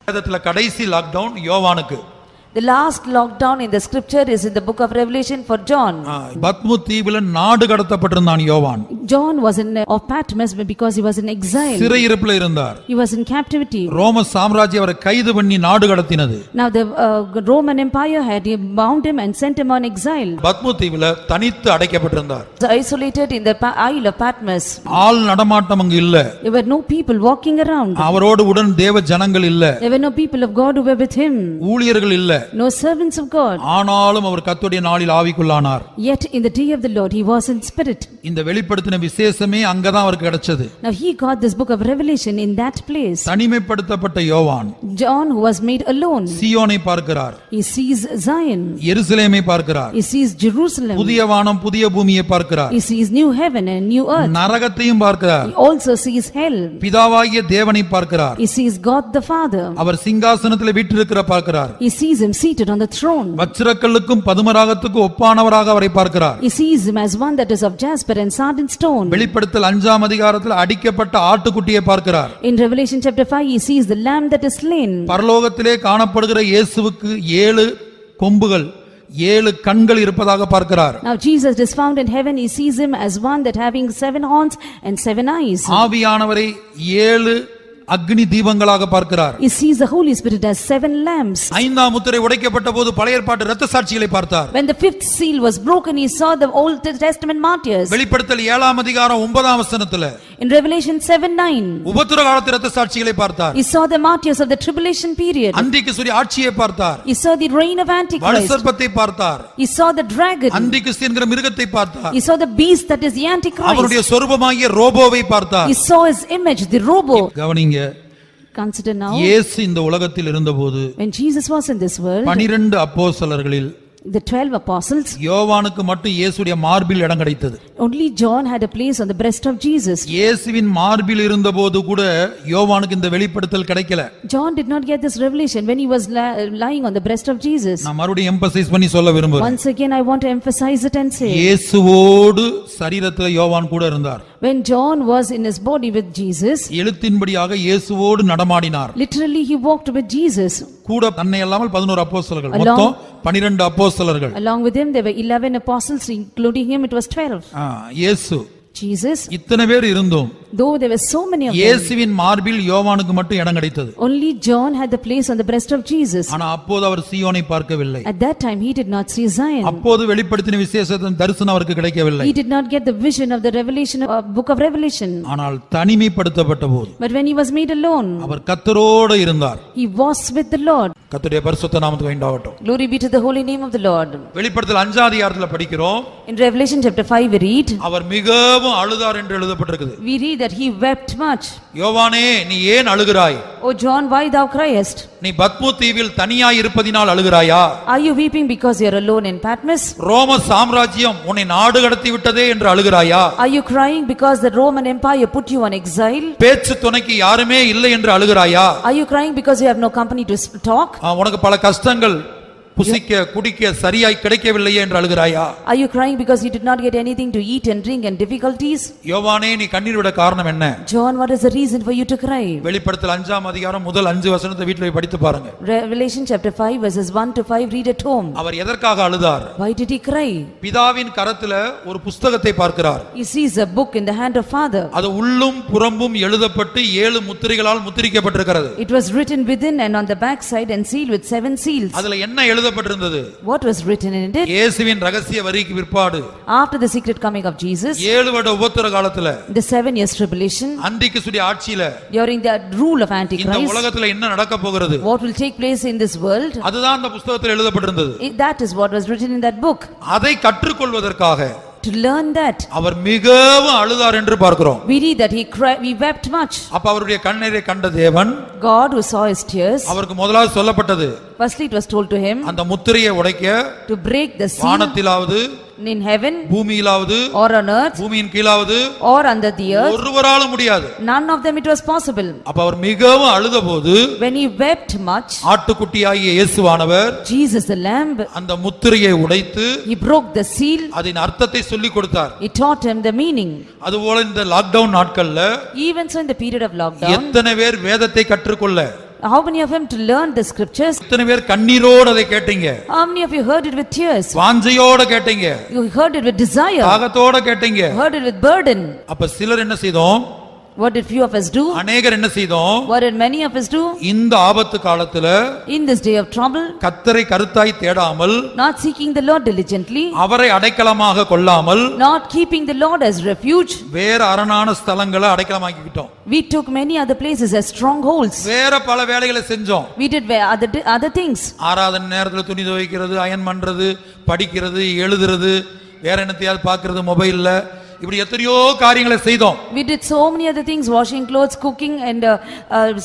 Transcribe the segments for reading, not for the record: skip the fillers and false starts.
வேதத்துல கடைசி லாக்டவுன் யோவானுக்கு. The last lockdown in the scripture is in the book of Revelation for John. பத்மு தீவுல நாடு கடத்தப்பட்டிருந்தான் யோவான். John was in of Patmos because he was in exile. சிறையிருப்புல இருந்தார். He was in captivity. ரோம சாம்ராஜ்யம் அவரை கைது பண்ணி நாடு கடத்தினது. Now the Roman Empire had bound him and sent him on exile. பத்மு தீவுல தனித்து அடைக்கப்பட்டிருந்தார். Isolated in the Isle of Patmos. ஆள் நடமாட்டம் அங்கு இல்ல. There were no people walking around. அவரோடு உடன் தேவ ஜனங்கள் இல்ல. There were no people of God who were with him. ஊழியர்கள் இல்ல. No servants of God. ஆனாலும் அவர் கர்த்தருடைய நாளில் ஆவிக்குள்ளானார். Yet in the day of the Lord he was in spirit. இந்த வெளிப்படுத்தின விசேஷமே அங்கதான் அவருக்கு கிடைச்சது. Now he got this book of Revelation in that place. தனிமைப்படுத்தப்பட்ட யோவான் John who was made alone. சீயோனை பார்க்கிறார். He sees Zion. எருசலேமை பார்க்கிறார். He sees Jerusalem. புதிய வானம் புதிய பூமியை பார்க்கிறார். He sees new heaven and new earth. நரகத்தையும் பார்க்கிறார். He also sees hell. பிதாவாகிய தேவனை பார்க்கிறார். He sees God the Father. அவர் சிங்காசனத்தில் வீற்றிருக்கிற பார்க்கிறார். He sees him seated on the throne. வச்சிரக்கல்லுக்கும் பதுமராகத்துக்கும் ஒப்பானவராக அவரை பார்க்கிறார். He sees him as one that is of jasper and sardine stone. வெளிப்படுத்தல் 5ஆம் அதிகாரத்தில் அடிக்கப்பட்ட ஆட்டுக்குட்டியை பார்க்கிறார். In Revelation chapter 5 he sees the lamb that is slain. பரலோகத்திலே காணப்படுகிற இயேசுவுக்கு 7 கொம்புகள் 7 கண்கள் இருப்பதாக பார்க்கிறார். Now Jesus is found in heaven. He sees him as one that having 7 horns and 7 eyes. ஆவியானவரை 7 அக்னி தீபங்களாக பார்க்கிறார். He sees the Holy Spirit as 7 lamps. 5ஆம் முத்திரை உடைக்கப்பட்ட போது பழைய ஏற்பாட்டு இரத்த சாட்சிகளை பார்த்தார். When the 5th seal was broken he saw the Old Testament martyrs. வெளிப்படுத்தல் 7ஆம் அதிகாரம் 9ஆம் வசனத்திலே In Revelation 7:9 உபத்திர காலத்து இரத்த சாட்சிகளை பார்த்தார். he saw the martyrs of the tribulation period. அந்திகிறிஸ்து ஆட்சியை பார்த்தார். He saw the reign of Antichrist. வலுசர்ப்பத்தை பார்த்தார். He saw the dragon. அந்திகிறிஸ்து என்கிற மிருகத்தை பார்த்தார். He saw the beast that is the Antichrist. அவருடைய சொரூபமாகிய ரோபோவை பார்த்தார். He saw his image, the robo. கவனிங்க. Consider now. இயேசு இந்த உலகத்தில் இருந்தபோது when Jesus was in this world 12 அப்போஸ்தலர்களில் the 12 apostles யோவானுக்கு மட்டும் இயேசுடைய மார்பில் இடம் கிடைத்தது. only John had a place on the breast of Jesus. இயேசுவின் மார்பில் இருந்தபோது கூட யோவானுக்கு இந்த வெளிப்படுத்தல் கிடைக்கல. John did not get this revelation when he was lying on the breast of Jesus. நான் மறுபடியும் எம்பசைஸ் பண்ணி சொல்ல விரும்புறேன். once again I want to emphasize it and say இயேசுவோடு சரீரத்தில் யோவான் கூட இருந்தார். when John was in his body with Jesus எழுத்தின்படியாக இயேசுவோடு நடமாடினார். literally he walked with Jesus. கூட தன்னை அல்லாமல் 11 அப்போஸ்தலர்கள், மொத்தம் 12 அப்போஸ்தலர்கள். along with him there were 11 apostles, including him it was 12. இயேசு Jesus, இத்தனை பேர் இருந்தும் though there were so many of them, இயேசுவின் மார்பில் யோவானுக்கு மட்டும் இடம் கிடைத்தது. only John had the place on the breast of Jesus. ஆனா அப்போது அவர் சீயோனை பார்க்கவில்லை. at that time he did not see Zion. அப்போது வெளிப்படுத்தின விசேஷத்தின் தரிசனம் அவருக்கு கிடைக்கவில்லை. he did not get the vision of the revelation of book of Revelation. ஆனால் தனிமைப்படுத்தப்பட்ட போது but when he was made alone அவர் கர்த்தரோடு இருந்தார். he was with the Lord. கர்த்தருடைய பரிசுத்த நாமத்துக்கு மகிமையாகட்டும். glory be to the holy name of the Lord. வெளிப்படுத்தல் 5ஆம் அதிகாரத்தில் படிக்கிறோம். in Revelation chapter 5 we read அவர் மிகவும் அழுதார் என்று எழுதப்பட்டிருக்குது. we read that he wept much. யோவானே நீ ஏன் அழுகிறாய்? O John, why thou criest? நீ பத்மு தீவில் தனியாய் இருப்பதினால் அழுகிறாயா? are you weeping because you are alone in Patmos? ரோம சாம்ராஜ்யம் உன்னை நாடு கடத்தி விட்டதே என்று அழுகிறாயா? are you crying because the Roman Empire put you on exile? பேச்சு துணைக்கு யாருமே இல்லை என்று அழுகிறாயா? are you crying because you have no company to talk? உனக்கு பல கஷ்டங்கள் புசிக்க குடிக்க சரியாய் கிடைக்கவில்லையே என்று அழுகிறாயா? are you crying because you did not get anything to eat and drink and difficulties? யோவானே நீ கண்ணீர் விட காரணம் என்ன? John, what is the reason for you to cry? வெளிப்படுத்தல் 5ஆம் அதிகாரம் முதல் 5 வசனத்தை வீட்டில் போய் படித்து பாருங்க. Revelation chapter 5 verses 1 to 5 read at home. அவர் எதற்காக அழுதார்? why did he cry? பிதாவின் கரத்துல ஒரு புத்தகத்தை பார்க்கிறார். he sees a book in the hand of Father. அது உள்ளும் புறம்பும் எழுதப்பட்டு 7 முத்திரைகளால் முத்திரிக்கப்பட்டிருக்கிறது. it was written within and on the back side and sealed with 7 seals. அதுல என்ன எழுதப்பட்டிருந்தது? what was written in it? இயேசுவின் ரகசிய வரிக்கு பிற்பாடு after the secret coming of Jesus 7 வருட உபத்திர காலத்துல the 7 years tribulation அந்திகிறிஸ்துடைய ஆட்சியில during the rule of Antichrist இந்த உலகத்துல என்ன நடக்க போகிறது? what will take place in this world? அதுதான் அந்த புத்தகத்தில் எழுதப்பட்டிருந்தது. that is what was written in that book. அதை கற்றுக்கொள்வதற்காக to learn that அவர் மிகவும் அழுதார் என்று பார்க்கிறோம். we read that he cried, we wept much. அப்ப அவருடைய கண்ணீரை கண்ட தேவன் God who saw his tears அவருக்கு முதலாவது சொல்லப்பட்டது firstly it was told to him அந்த முத்திரையை உடைக்க to break the seal வானத்திலாவது in heaven பூமியிலாவது or on earth பூமியின் கீழாவது or under the earth ஒருவரால முடியாது. none of them it was possible. அப்ப அவர் மிகவும் அழுதபோது when he wept much ஆட்டுக்குட்டியாகிய இயேசுவானவர் Jesus the lamb அந்த முத்திரையை உடைத்து he broke the seal. அதன் அர்த்தத்தை சொல்லிக் கொடுத்தார். he taught him the meaning. அதுபோல இந்த லாக்டவுன் நாட்கள்ல even so in the period of lockdown எத்தனை பேர் வேதத்தை கற்றுக்கொள்ள How many of them to learn the scriptures? எத்தனை பேர் கண்ணீரோடு அதை கேட்டீங்க? How many of you heard it with tears? வாஞ்சையோட கேட்டீங்க? You heard it with desire. தாகத்தோட கேட்டீங்க? Heard it with burden. அப்ப சிலர் என்ன செய்தோம்? What did few of us do? அநேகர் என்ன செய்தோம்? What did many of us do? இந்த ஆபத்து காலத்துல In this day of trouble, கர்த்தரை கருத்தாய் தேடாமல், not seeking the Lord diligently, அவரை அடைக்கலமாக கொள்ளாமல், not keeping the Lord as refuge, வேற அரணான ஸ்தலங்களை அடைக்கலமாக்கிக்கிட்டோம். we took many other places as strongholds. வேற பல வேலைகளை செஞ்சோம். We did other things. ஆராதனை நேரத்துல துணி துவைக்கிறது, அயன் பண்றது, படிக்கிறது, எழுதுறது, வேற என்னத்தையாவது பார்க்கிறது மொபைல்ல, இப்படி எத்தனையோ காரியங்களை செய்தோம். We did so many other things, washing clothes, cooking and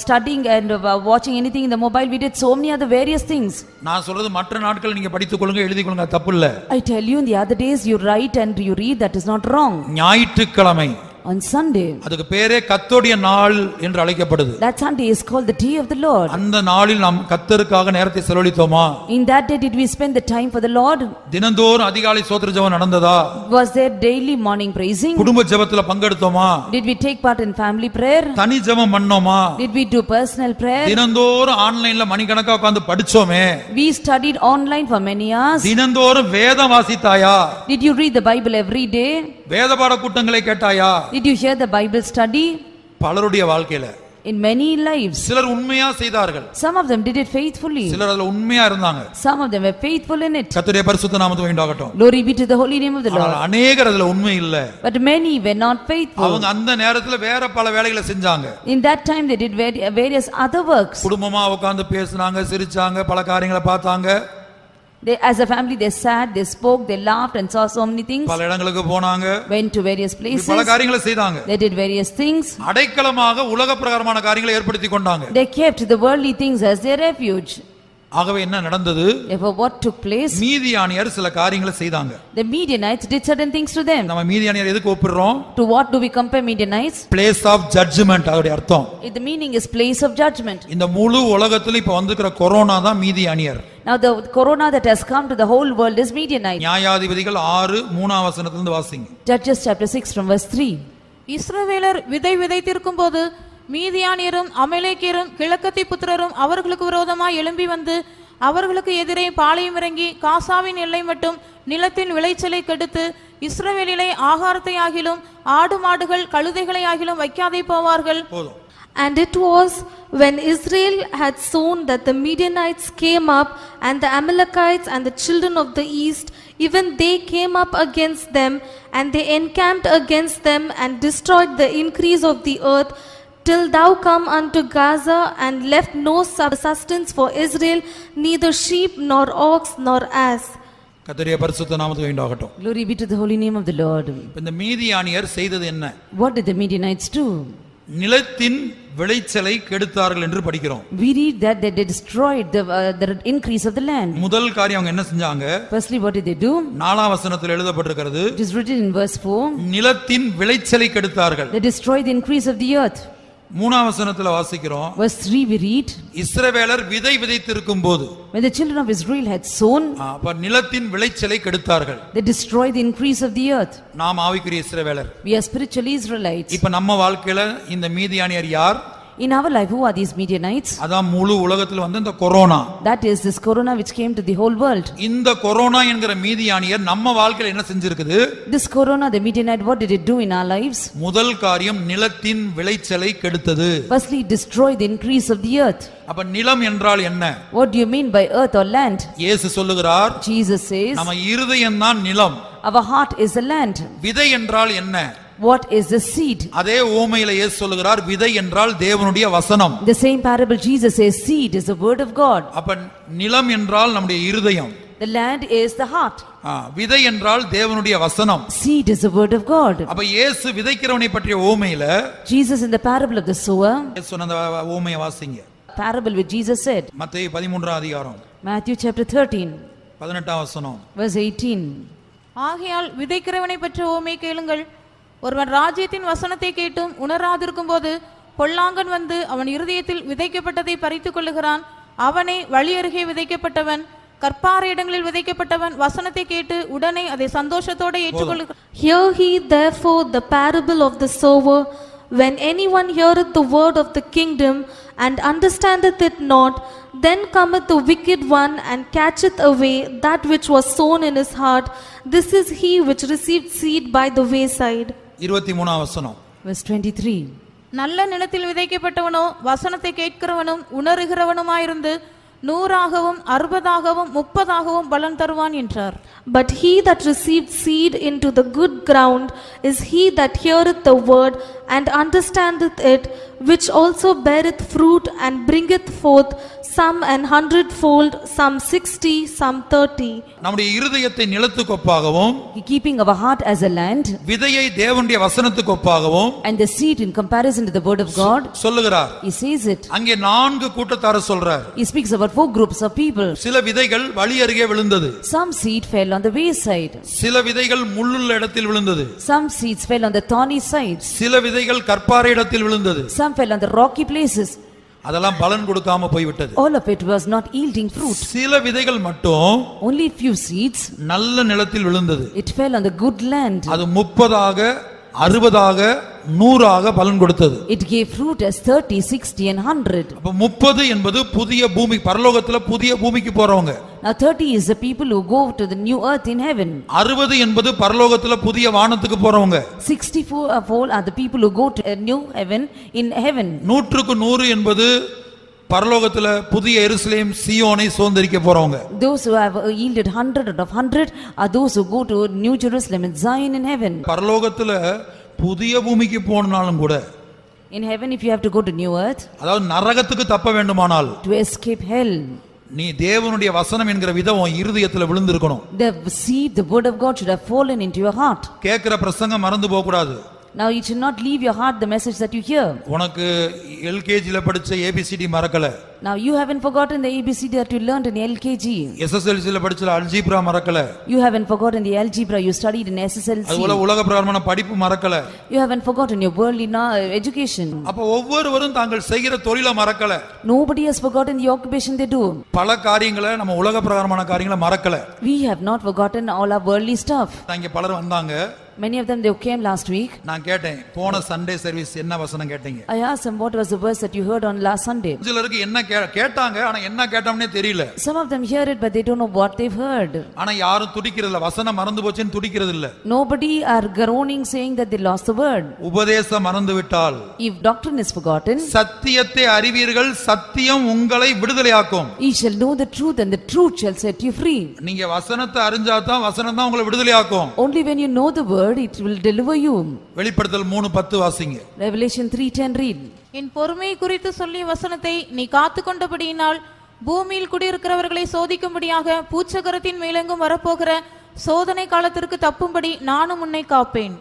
studying and watching anything in the mobile. We did so many other various things. நான் சொல்றது மற்ற நாட்கள் நீங்க படித்துக் கொள்ளுங்க, எழுதிக் கொள்ளுங்க, தப்பு இல்ல. I tell you, in the other days you write and you read, that is not wrong. ஞாயிற்றுக்கிழமை On Sunday, அதுக்கு பேரே கர்த்தருடைய நாள் என்று அழைக்கப்படுது. that Sunday is called the day of the Lord. அந்த நாளில் நாம் கர்த்தருக்காக நேரத்தை செலவழித்தோமா? In that day did we spend the time for the Lord? தினந்தோறும் அதிகாலை ஸ்தோத்திர ஜெபம் நடந்ததா? Was there daily morning praising? குடும்ப ஜெபத்துல பங்கெடுத்தோமா? Did we take part in family prayer? தனி ஜெபம் பண்ணோமா? Did we do personal prayer? தினந்தோறும் ஆன்லைன்ல மணிக்கணக்கா உட்கார்ந்து படிச்சோமே? We studied online for many hours. தினந்தோறும் வேதம் வாசித்தாயா? Did you read the Bible every day? வேத பாட கூட்டங்களை கேட்டாயா? Did you hear the Bible study? பலருடைய வாழ்க்கையில In many lives, சிலர் உண்மையா செய்தார்கள். some of them did it faithfully. சிலர் அதுல உண்மையா இருந்தாங்க. Some of them were faithful in it. கர்த்தருடைய பரிசுத்த நாமத்துக்கு உண்டாகட்டும். Glory be to the holy name of the Lord. ஆனால் அநேகர் அதுல உண்மை இல்ல. But many were not faithful. அவங்க அந்த நேரத்துல வேற பல வேலைகளை செஞ்சாங்க. In that time they did various other works. குடும்பமா உட்கார்ந்து பேசினாங்க, சிரிச்சாங்க, பல காரியங்களை பார்த்தாங்க. They, as a family, they sat, they spoke, they laughed and saw so many things. பல இடங்களுக்கு போனாங்க. Went to various places. பல காரியங்களை செய்தாங்க. They did various things. அடைக்கலமாக உலக பிரகாரமான காரியங்களை ஏற்படுத்தி கொண்டாங்க. They kept the worldly things as their refuge. ஆகவே என்ன நடந்தது? Therefore, what took place? மீதியானியர் சில காரியங்களை செய்தாங்க. The Midianites did certain things to them. நம்ம மீதியானியர் எதுக்கு ஒப்பிடுறோம்? To what do we compare Midianites? Place of judgment அதோட அர்த்தம். The meaning is place of judgment. இந்த முழு உலகத்துல இப்ப வந்திருக்கிற கொரோனா தான் மீதியானியர். Now the corona that has come to the whole world is Midianite. நியாயாதிபதிகள் 6:3 வசனத்திலிருந்து வாசிங்க. Judges chapter 6 from verse 3. இஸ்ரவேலர் விதை விதைத்திருக்கும் போது மீதியானியரும் அமலேக்கியரும் கிழக்கத்தி புத்திரரும் அவர்களுக்கு விரோதமாய் எழும்பி வந்து அவர்களுக்கு எதிரே பாளையம் இறங்கி காசாவின் எல்லை மட்டும் நிலத்தின் விளைச்சலை கெடுத்து இஸ்ரவேலிலே ஆகாரத்தை ஆகிலும் ஆடு மாடுகள் கழுதைகளை ஆகிலும் வைக்காதே போவார்கள். And it was when Israel had sown that the Midianites came up, and the Amalekites and the children of the east, even they came up against them, and they encamped against them and destroyed the increase of the earth, till thou come unto Gaza, and left no subsistence for Israel, neither sheep nor ox nor ass. கர்த்தருடைய பரிசுத்த நாமத்துக்கு உண்டாகட்டும். Glory be to the holy name of the Lord. இந்த மீதியானியர் செய்தது என்ன? What did the Midianites do? நிலத்தின் விளைச்சலை கெடுத்தார்கள் என்று படிக்கிறோம். We read that they destroyed the increase of the land. முதல் காரியம் அவங்க என்ன செஞ்சாங்க? Firstly, what did they do? 4ஆம் வசனத்தில் எழுதப்பட்டிருக்கிறது. It is written in verse 4. நிலத்தின் விளைச்சலை கெடுத்தார்கள். They destroyed the increase of the earth. 3ஆம் வசனத்துல வாசிக்கிறோம். Verse 3 we read. இஸ்ரவேலர் விதை விதைத்திருக்கும் போது, when the children of Israel had sown, அப்ப நிலத்தின் விளைச்சலை கெடுத்தார்கள். they destroyed the increase of the earth. நாம் ஆவிக்குரிய இஸ்ரவேலர். We are spiritual Israelites. இப்ப நம்ம வாழ்க்கையில இந்த மீதியானியர் யார்? In our life, who are these Midianites? அதான் முழு உலகத்துல வந்து இந்த corona. That is this corona which came to the whole world. இந்த கொரோனா என்கிற மீதியானியர் நம்ம வாழ்க்கையில என்ன செஞ்சிருக்குது? This corona, the Midianite, what did it do in our lives? முதல் காரியம் நிலத்தின் விளைச்சலை கெடுத்தது. Firstly, destroy the increase of the earth. அப்ப நிலம் என்றால் என்ன? What do you mean by earth or land? இயேசு சொல்லுகிறார், Jesus says, நம்ம இருதயம் தான் நிலம். our heart is the land. விதை என்றால் என்ன? What is the seed? அதே ஓமையில இயேசு சொல்லுகிறார், விதை என்றால் தேவனுடைய வசனம். The same parable Jesus says, seed is the word of God. அப்ப நிலம் என்றால் நம்முடைய இருதயம். The land is the heart. விதை என்றால் தேவனுடைய வசனம். Seed is the word of God. அப்ப இயேசு விதைக்கிறவனை பற்றிய ஓமையில, Jesus in the parable of the sower, சொன்ன அந்த ஓமையை வாசிங்க. parable which Jesus said. மத்தேயு 13ஆம் அதிகாரம். Matthew chapter 13. 18ஆம் வசனம். Verse 18. ஆகையால் விதைக்கிறவனை பற்றி ஓமை கேளுங்கள். ஒருவன் ராஜ்யத்தின் வசனத்தை கேட்டும் உணராதிருக்கும் போது பொல்லாங்கன் வந்து அவன் இருதயத்தில் விதைக்கப்பட்டதை பறித்துக் கொள்ளுகிறான். அவனே வழி அருகே விதைக்கப்பட்டவன். கற்பார இடங்களில் விதைக்கப்பட்டவன் வசனத்தை கேட்டு உடனே அதை சந்தோஷத்தோடு ஏற்றுக்கொள்ளுகிறான். Hear ye therefore the parable of the sower. when anyone heareth the word of the kingdom, and understandeth it not, then cometh the wicked one, and catcheth away that which was sown in his heart. This is he which received seed by the wayside. 23 வசனம். Verse 23. நல்ல நிலத்தில் விதைக்கப்பட்டவனோ வசனத்தை கேட்கிறவனும் உணர்கிறவனுமாயிருந்து 100ஆகவும் 60ஆகவும் 30ஆகவும் பலன் தருவான் என்றார். But he that received seed into the good ground is he that heareth the word, and understandeth it, which also beareth fruit, and bringeth forth some 100-fold, some 60, some 30. நம்முடைய இருதயத்தை நிலத்துக்கு ஒப்பாகவும், Keeping our heart as a land, விதையை தேவனுடைய வசனத்துக்கு ஒப்பாகவும் and the seed in comparison to the word of God, சொல்லுகிறார். he says it. அங்கே 4 கூட்டத்தார சொல்றார். He speaks about 4 groups of people. சில விதைகள் வழி அருகே விழுந்தது. Some seed fell on the wayside. சில விதைகள் முள்ளுள்ள இடத்தில் விழுந்தது. Some seeds fell on the thorny side. சில விதைகள் கற்பாறை இடத்தில் விழுந்தது. Some fell on the rocky places. அதெல்லாம் பலன் கொடுக்காம போய்விட்டது. All of it was not yielding fruit. சில விதைகள் மட்டும் Only few seeds. நல்ல நிலத்தில் விழுந்தது. It fell on the good land. அது 30ஆக 60ஆக 100ஆக பலன் கொடுத்தது. It gave fruit as 30, 60 and 100. அப்ப 30 என்பது புதிய பூமி, பரலோகத்துல புதிய பூமிக்கு போறவங்க. Now 30 is the people who go to the new earth in heaven. 60 என்பது பரலோகத்துல புதிய வானத்துக்கு போறவங்க. 64 of all are the people who go to a new heaven in heaven. 100க்கு 100 என்பது பரலோகத்துல புதிய எருசலேம் சீயோனை சுதந்தரிக்க போறவங்க. Those who have yielded 100 out of 100 are those who go to New Jerusalem and Zion in heaven. பரலோகத்துல புதிய பூமிக்கு போனாலும் கூட, In heaven, if you have to go to new earth, அதாவது நரகத்துக்கு தப்ப வேண்டுமானால், to escape hell, நீ தேவனுடைய வசனம் என்கிற விதம் உன் இருதயத்துல விழுந்திருக்கணும். the seed, the word of God should have fallen into your heart. கேட்கிற பிரசங்கம் மறந்து போக கூடாது. Now you should not leave your heart the message that you hear. உனக்கு எல்கேஜில படிச்ச ஏபிசிடி மறக்கல. Now you haven't forgotten the ABCD that you learned in LKG. எஸ்எஸ்எல்சில படிச்ச algebra மறக்கல. You haven't forgotten the algebra you studied in SSLC. அதுபோல உலக பிரகாரமான படிப்பு மறக்கல. You haven't forgotten your worldly education. அப்ப ஒவ்வொருவரும் தாங்கள் செய்கிற தொழிலை மறக்கல. Nobody has forgotten the occupation they do. பல காரியங்களை நம்ம உலக பிரகாரமான காரியங்களை மறக்கல. We have not forgotten all our worldly stuff. இங்க பலர் வந்தாங்க. Many of them, they came last week. நான் கேட்டேன், போன சண்டே சர்வீஸ் என்ன வசனம் கேட்டீங்க? I asked them what was the verse that you heard on last Sunday. சிலருக்கு என்ன கேட்டாங்க, ஆனா என்ன கேட்டோம்னே தெரியல. Some of them hear it but they don't know what they've heard. ஆனா யாரும் துடிக்கிறது இல்ல, வசனம் மறந்து போச்சுன்னு துடிக்கிறது இல்ல. Nobody are groaning saying that they lost the word. உபதேசம் மறந்து விட்டால், If doctrine is forgotten, சத்தியத்தை அறிவீர்கள், சத்தியம் உங்களை விடுதலையாக்கும். ye shall know the truth and the truth shall set you free. நீங்க வசனத்தை அறிஞ்சாதான் வசனம் தான் உங்களை விடுதலையாக்கும். Only when you know the word it will deliver you. வெளிப்படுத்தல் 3:10 வாசிங்க. Revelation 3:10 read. என் பொறுமை குறித்து சொல்லிய வசனத்தை நீ காத்துக்கொண்டபடியினால் பூமியில் குடியிருக்கிறவர்களை சோதிக்கும்படியாக பூச்சக்கரத்தின் மேலெங்கும் வரப்போகிற சோதனை காலத்திற்கு தப்பும்படி நானும் உன்னை காப்பேன்.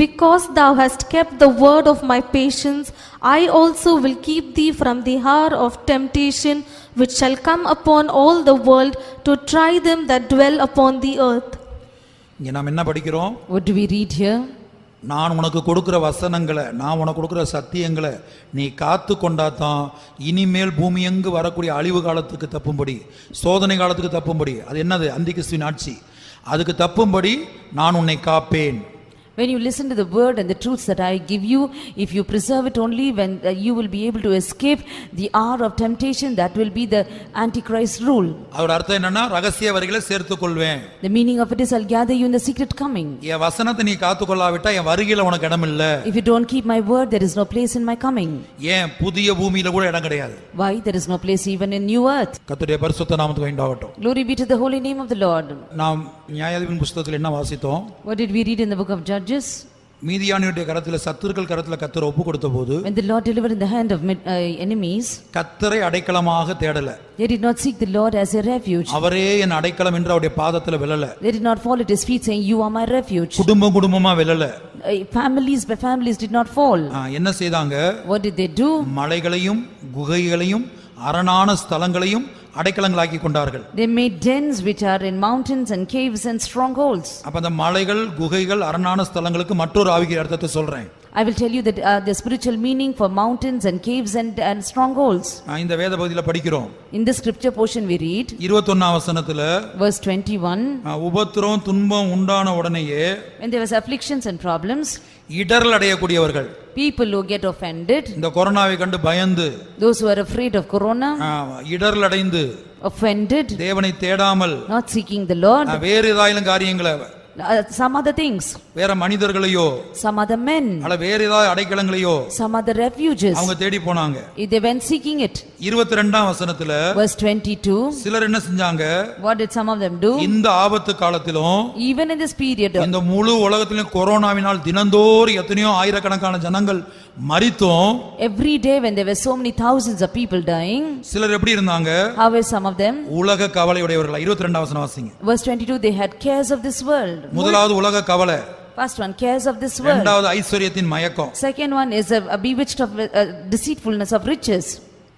Because thou hast kept the word of my patience, I also will keep thee from the hour of temptation which shall come upon all the world to try them that dwell upon the earth. இங்க நாம் என்ன படிக்கிறோம்? What do we read here? நான் உனக்கு கொடுக்கிற வசனங்களை, நான் உனக்கு கொடுக்கிற சத்தியங்களை நீ காத்து கொண்டாதான் இனிமேல் பூமி எங்கு வரக்கூடிய அழிவு காலத்துக்கு தப்பும்படி, சோதனை காலத்துக்கு தப்பும்படி, அது என்னது? அந்திகிறிஸ்துவின் ஆட்சி, அதுக்கு தப்பும்படி நான் உன்னை காப்பேன். When you listen to the word and the truths that I give you, if you preserve it only, when you will be able to escape the hour of temptation, that will be the Antichrist rule. அதோட அர்த்தம் என்னன்னா, ரகசிய வரிகளை சேர்த்துக் கொள்வேன். The meaning of it is I'll gather you in the secret coming. என் வசனத்தை நீ காத்து கொள்ளாவிட்டா என் வருகையில உனக்கு இடம் இல்ல. If you don't keep my word, there is no place in my coming. ஏன் புதிய பூமியில கூட இடம் கிடையாது. Why? There is no place even in new earth. கர்த்தருடைய பரிசுத்த நாமத்துக்கு உண்டாகட்டும். Glory be to the holy name of the Lord. நாம் நியாயாதிபதியின் புத்தகத்தில் என்ன வாசித்தோம்? What did we read in the book of Judges? மீதியானியுடைய கரத்துல, சத்துருக்கள் கரத்துல கர்த்தர் ஒப்பு கொடுத்த போது, When the Lord delivered in the hand of enemies, கர்த்தரை அடைக்கலமாக தேடல. they did not seek the Lord as a refuge. அவரே என் அடைக்கலம் என்று அவருடைய பாதத்துல விழல. They did not fall at his feet saying, you are my refuge. குடும்பமா விழல. Families by families did not fall. என்ன செய்தாங்க? What did they do? மலைகளையும் குகைகளையும் அரணான ஸ்தலங்களையும் அடைக்கலங்களாக்கி கொண்டார்கள். They made dens which are in mountains and caves and strongholds. அப்ப அந்த மலைகள் குகைகள் அரணான ஸ்தலங்களுக்கு மற்றொரு ஆவிக்குரிய அர்த்தத்தை சொல்றேன். I will tell you that the spiritual meaning for mountains and caves and strongholds. இந்த வேத பகுதியில படிக்கிறோம். In this scripture portion we read, 21ஆம் வசனத்துல verse 21, உபத்திரம் துன்பம் உண்டான உடனேயே when there was afflictions and problems, இடறல் அடையக்கூடியவர்கள், people who get offended, இந்த கொரோனாவை கண்டு பயந்து those who are afraid of corona, இடறல் அடைந்து offended, தேவனை தேடாமல் not seeking the Lord, வேறு ஏதாயிலும் காரியங்களை some other things, வேற மனிதர்களையோ some other men, அல்ல வேற ஏதாவது அடைக்கலங்களையோ some other refuges, அவங்க தேடி போனாங்க. they went seeking it. 22ஆம் வசனத்துல Verse 22, சிலர் என்ன செஞ்சாங்க, what did some of them do? இந்த ஆபத்து காலத்திலும் Even in this period, இந்த முழு உலகத்திலும் கொரோனாவினால் தினந்தோறும் எத்தனையோ ஆயிரக்கணக்கான ஜனங்கள் மரித்தோம். every day when there were so many thousands of people dying, சிலர் எப்படி இருந்தாங்க, how were some of them? உலக கவலையுடையவர்கள். 22ஆம் வசனம் வாசிங்க. Verse 22, they had cares of this world. முதலாவது உலக கவலை, First one, cares of this world. இரண்டாவது ஐஸ்வரியத்தின் மயக்கம், Second one is a bewitched of deceitfulness of riches.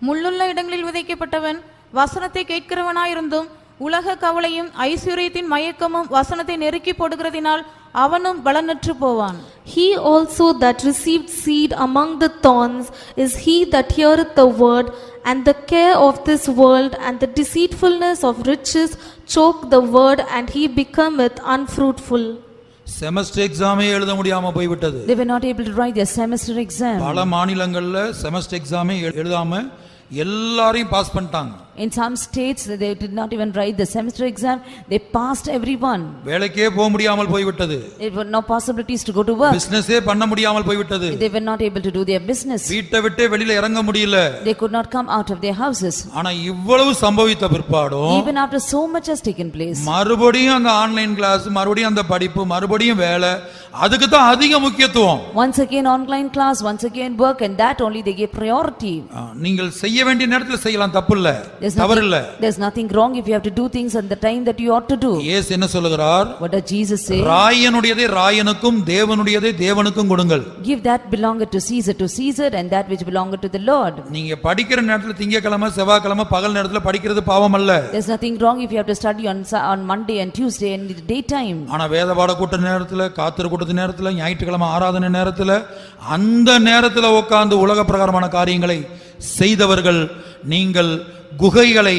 முள்ளுள்ள இடங்களில் விதைக்கப்பட்டவன் வசனத்தை கேட்கிறவனாயிருந்தும் உலக கவலையும் ஐஸ்வர்யத்தின் மயக்கமும் வசனத்தை நெருக்கி போடுகிறதினால் அவனும் பலனற்று போவான். He also that received seed among the thorns is he that heareth the word, and the care of this world and the deceitfulness of riches choke the word, and he becometh unfruitful. Semester எக்ஸாமே எழுத முடியாம போய்விட்டது. They were not able to write their semester exam. பல மாநிலங்கள்ல semester எக்ஸாமே எழுதாம எல்லாரையும் pass பண்ணிட்டாங்க. In some states they did not even write the semester exam, they passed everyone. வேலைக்கே போக முடியாமல் போய்விட்டது. There were no possibilities to go to work. பிசினஸே பண்ண முடியாமல் போய்விட்டது. They were not able to do their business. வீட்டை விட்டே வெளியில இறங்க முடியல. They could not come out of their houses. ஆனா இவ்வளவு சம்பவித்த பிற்பாடும் Even after so much has taken place, மறுபடியும் அந்த ஆன்லைன் கிளாஸ், மறுபடியும் அந்த படிப்பு, மறுபடியும் வேலை, அதுக்கு தான் அதிக முக்கியத்துவம். once again online class, once again work, and that only they gave priority. நீங்கள் செய்ய வேண்டிய நேரத்தில் செய்யலாம், தப்பு இல்ல, தவறு இல்ல. There's nothing wrong if you have to do things at the time that you ought to do. இயேசு என்ன சொல்லுகிறார்? What does Jesus say? ராயனுடையதே ராயனுக்கும் தேவனுடையதே தேவனுக்கும் கொடுங்கள். Give that belongeth to Caesar, and that which belongeth to the Lord. நீங்க படிக்கிற நேரத்தில் திங்கட்கிழமை செவ்வாய்க்கிழமை பகல் நேரத்தில் படிக்கிறது பாவம் அல்ல. There's nothing wrong if you have to study on Monday and Tuesday and the daytime. ஆனா வேத பாட கூட்ட நேரத்தில், காத்திரு கூட்டத்து நேரத்தில், ஞாயிற்றுக்கிழமை ஆராதனை நேரத்தில், அந்த நேரத்தில் உட்கார்ந்து உலக பிரகாரமான காரியங்களை செய்தவர்கள் நீங்கள் குகைகளை,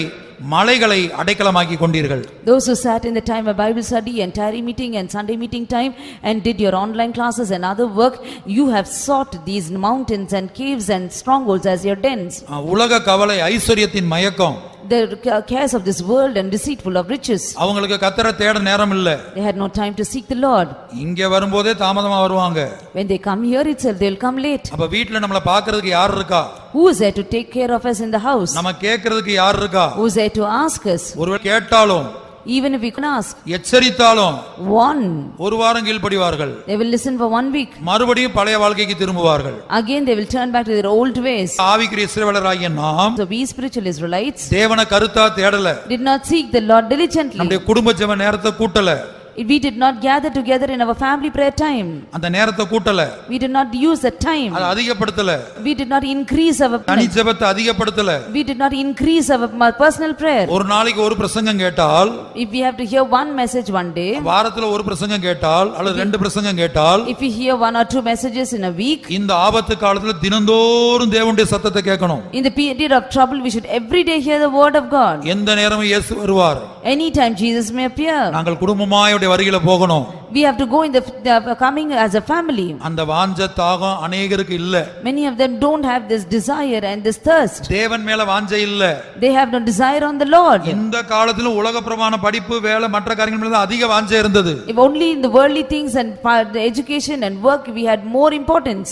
மலைகளை அடைக்கலமாக்கி கொண்டீர்கள். Those who sat in the time of Bible study and tarry meeting and Sunday meeting time and did your online classes and other work, you have sought these mountains and caves and strongholds as your dens. உலக கவலை, ஐஸ்வரியத்தின் மயக்கம், The cares of this world and deceitful of riches. அவங்களுக்கு கர்த்தரை தேட நேரம் இல்ல. They had no time to seek the Lord. இங்க வரும்போதே தாமதமா வருவாங்க. When they come here itself, they will come late. அப்ப வீட்ல நம்மள பார்க்கிறதுக்கு யார் இருக்கா? Who is there to take care of us in the house? நம்ம கேட்கிறதுக்கு யார் இருக்கா? Who is there to ask us? ஒருவேளை கேட்டாலும், Even if we can ask, எச்சரித்தாலும் one, ஒரு வாரம் கீழ்ப்படிவார்கள். they will listen for 1 week. மறுபடியும் பழைய வாழ்க்கைக்கு திரும்புவார்கள். Again they will turn back to their old ways. ஆவிக்குரிய இஸ்ரவேலராகிய நாம் So we spiritual Israelites தேவனை கருத்தா தேடல. did not seek the Lord diligently. நம்முடைய குடும்ப ஜெப நேரத்தை கூட்டல. We did not gather together in our family prayer time. அந்த நேரத்தை கூட்டல. We did not use the time. அதை அதிகப்படுத்தல. We did not increase our தனி ஜெபத்தை அதிகப்படுத்தல. We did not increase our personal prayer. ஒரு நாளைக்கு ஒரு பிரசங்கம் கேட்டால், If we have to hear one message one day, வாரத்துல ஒரு பிரசங்கம் கேட்டால் அல்லது ரெண்டு பிரசங்கம் கேட்டால், if we hear 1 or 2 messages in a week, இந்த ஆபத்து காலத்துல தினந்தோறும் தேவனுடைய சத்தத்தை கேட்கணும். in the period of trouble we should every day hear the word of God. எந்த நேரமும் இயேசு வருவார். Anytime Jesus may appear. நாங்கள் குடும்பமாய் வருகையில போகணும். We have to go in the coming as a family. அந்த வாஞ்ச தாகம் அநேகருக்கு இல்ல. Many of them don't have this desire and this thirst. தேவன் மேல வாஞ்சை இல்ல. They have no desire on the Lord. இந்த காலத்துல உலக பிரமாண படிப்பு, வேலை, மற்ற காரியங்கள் மேல அதிக வாஞ்சை இருந்தது. If only in the worldly things and the education and work we had more importance.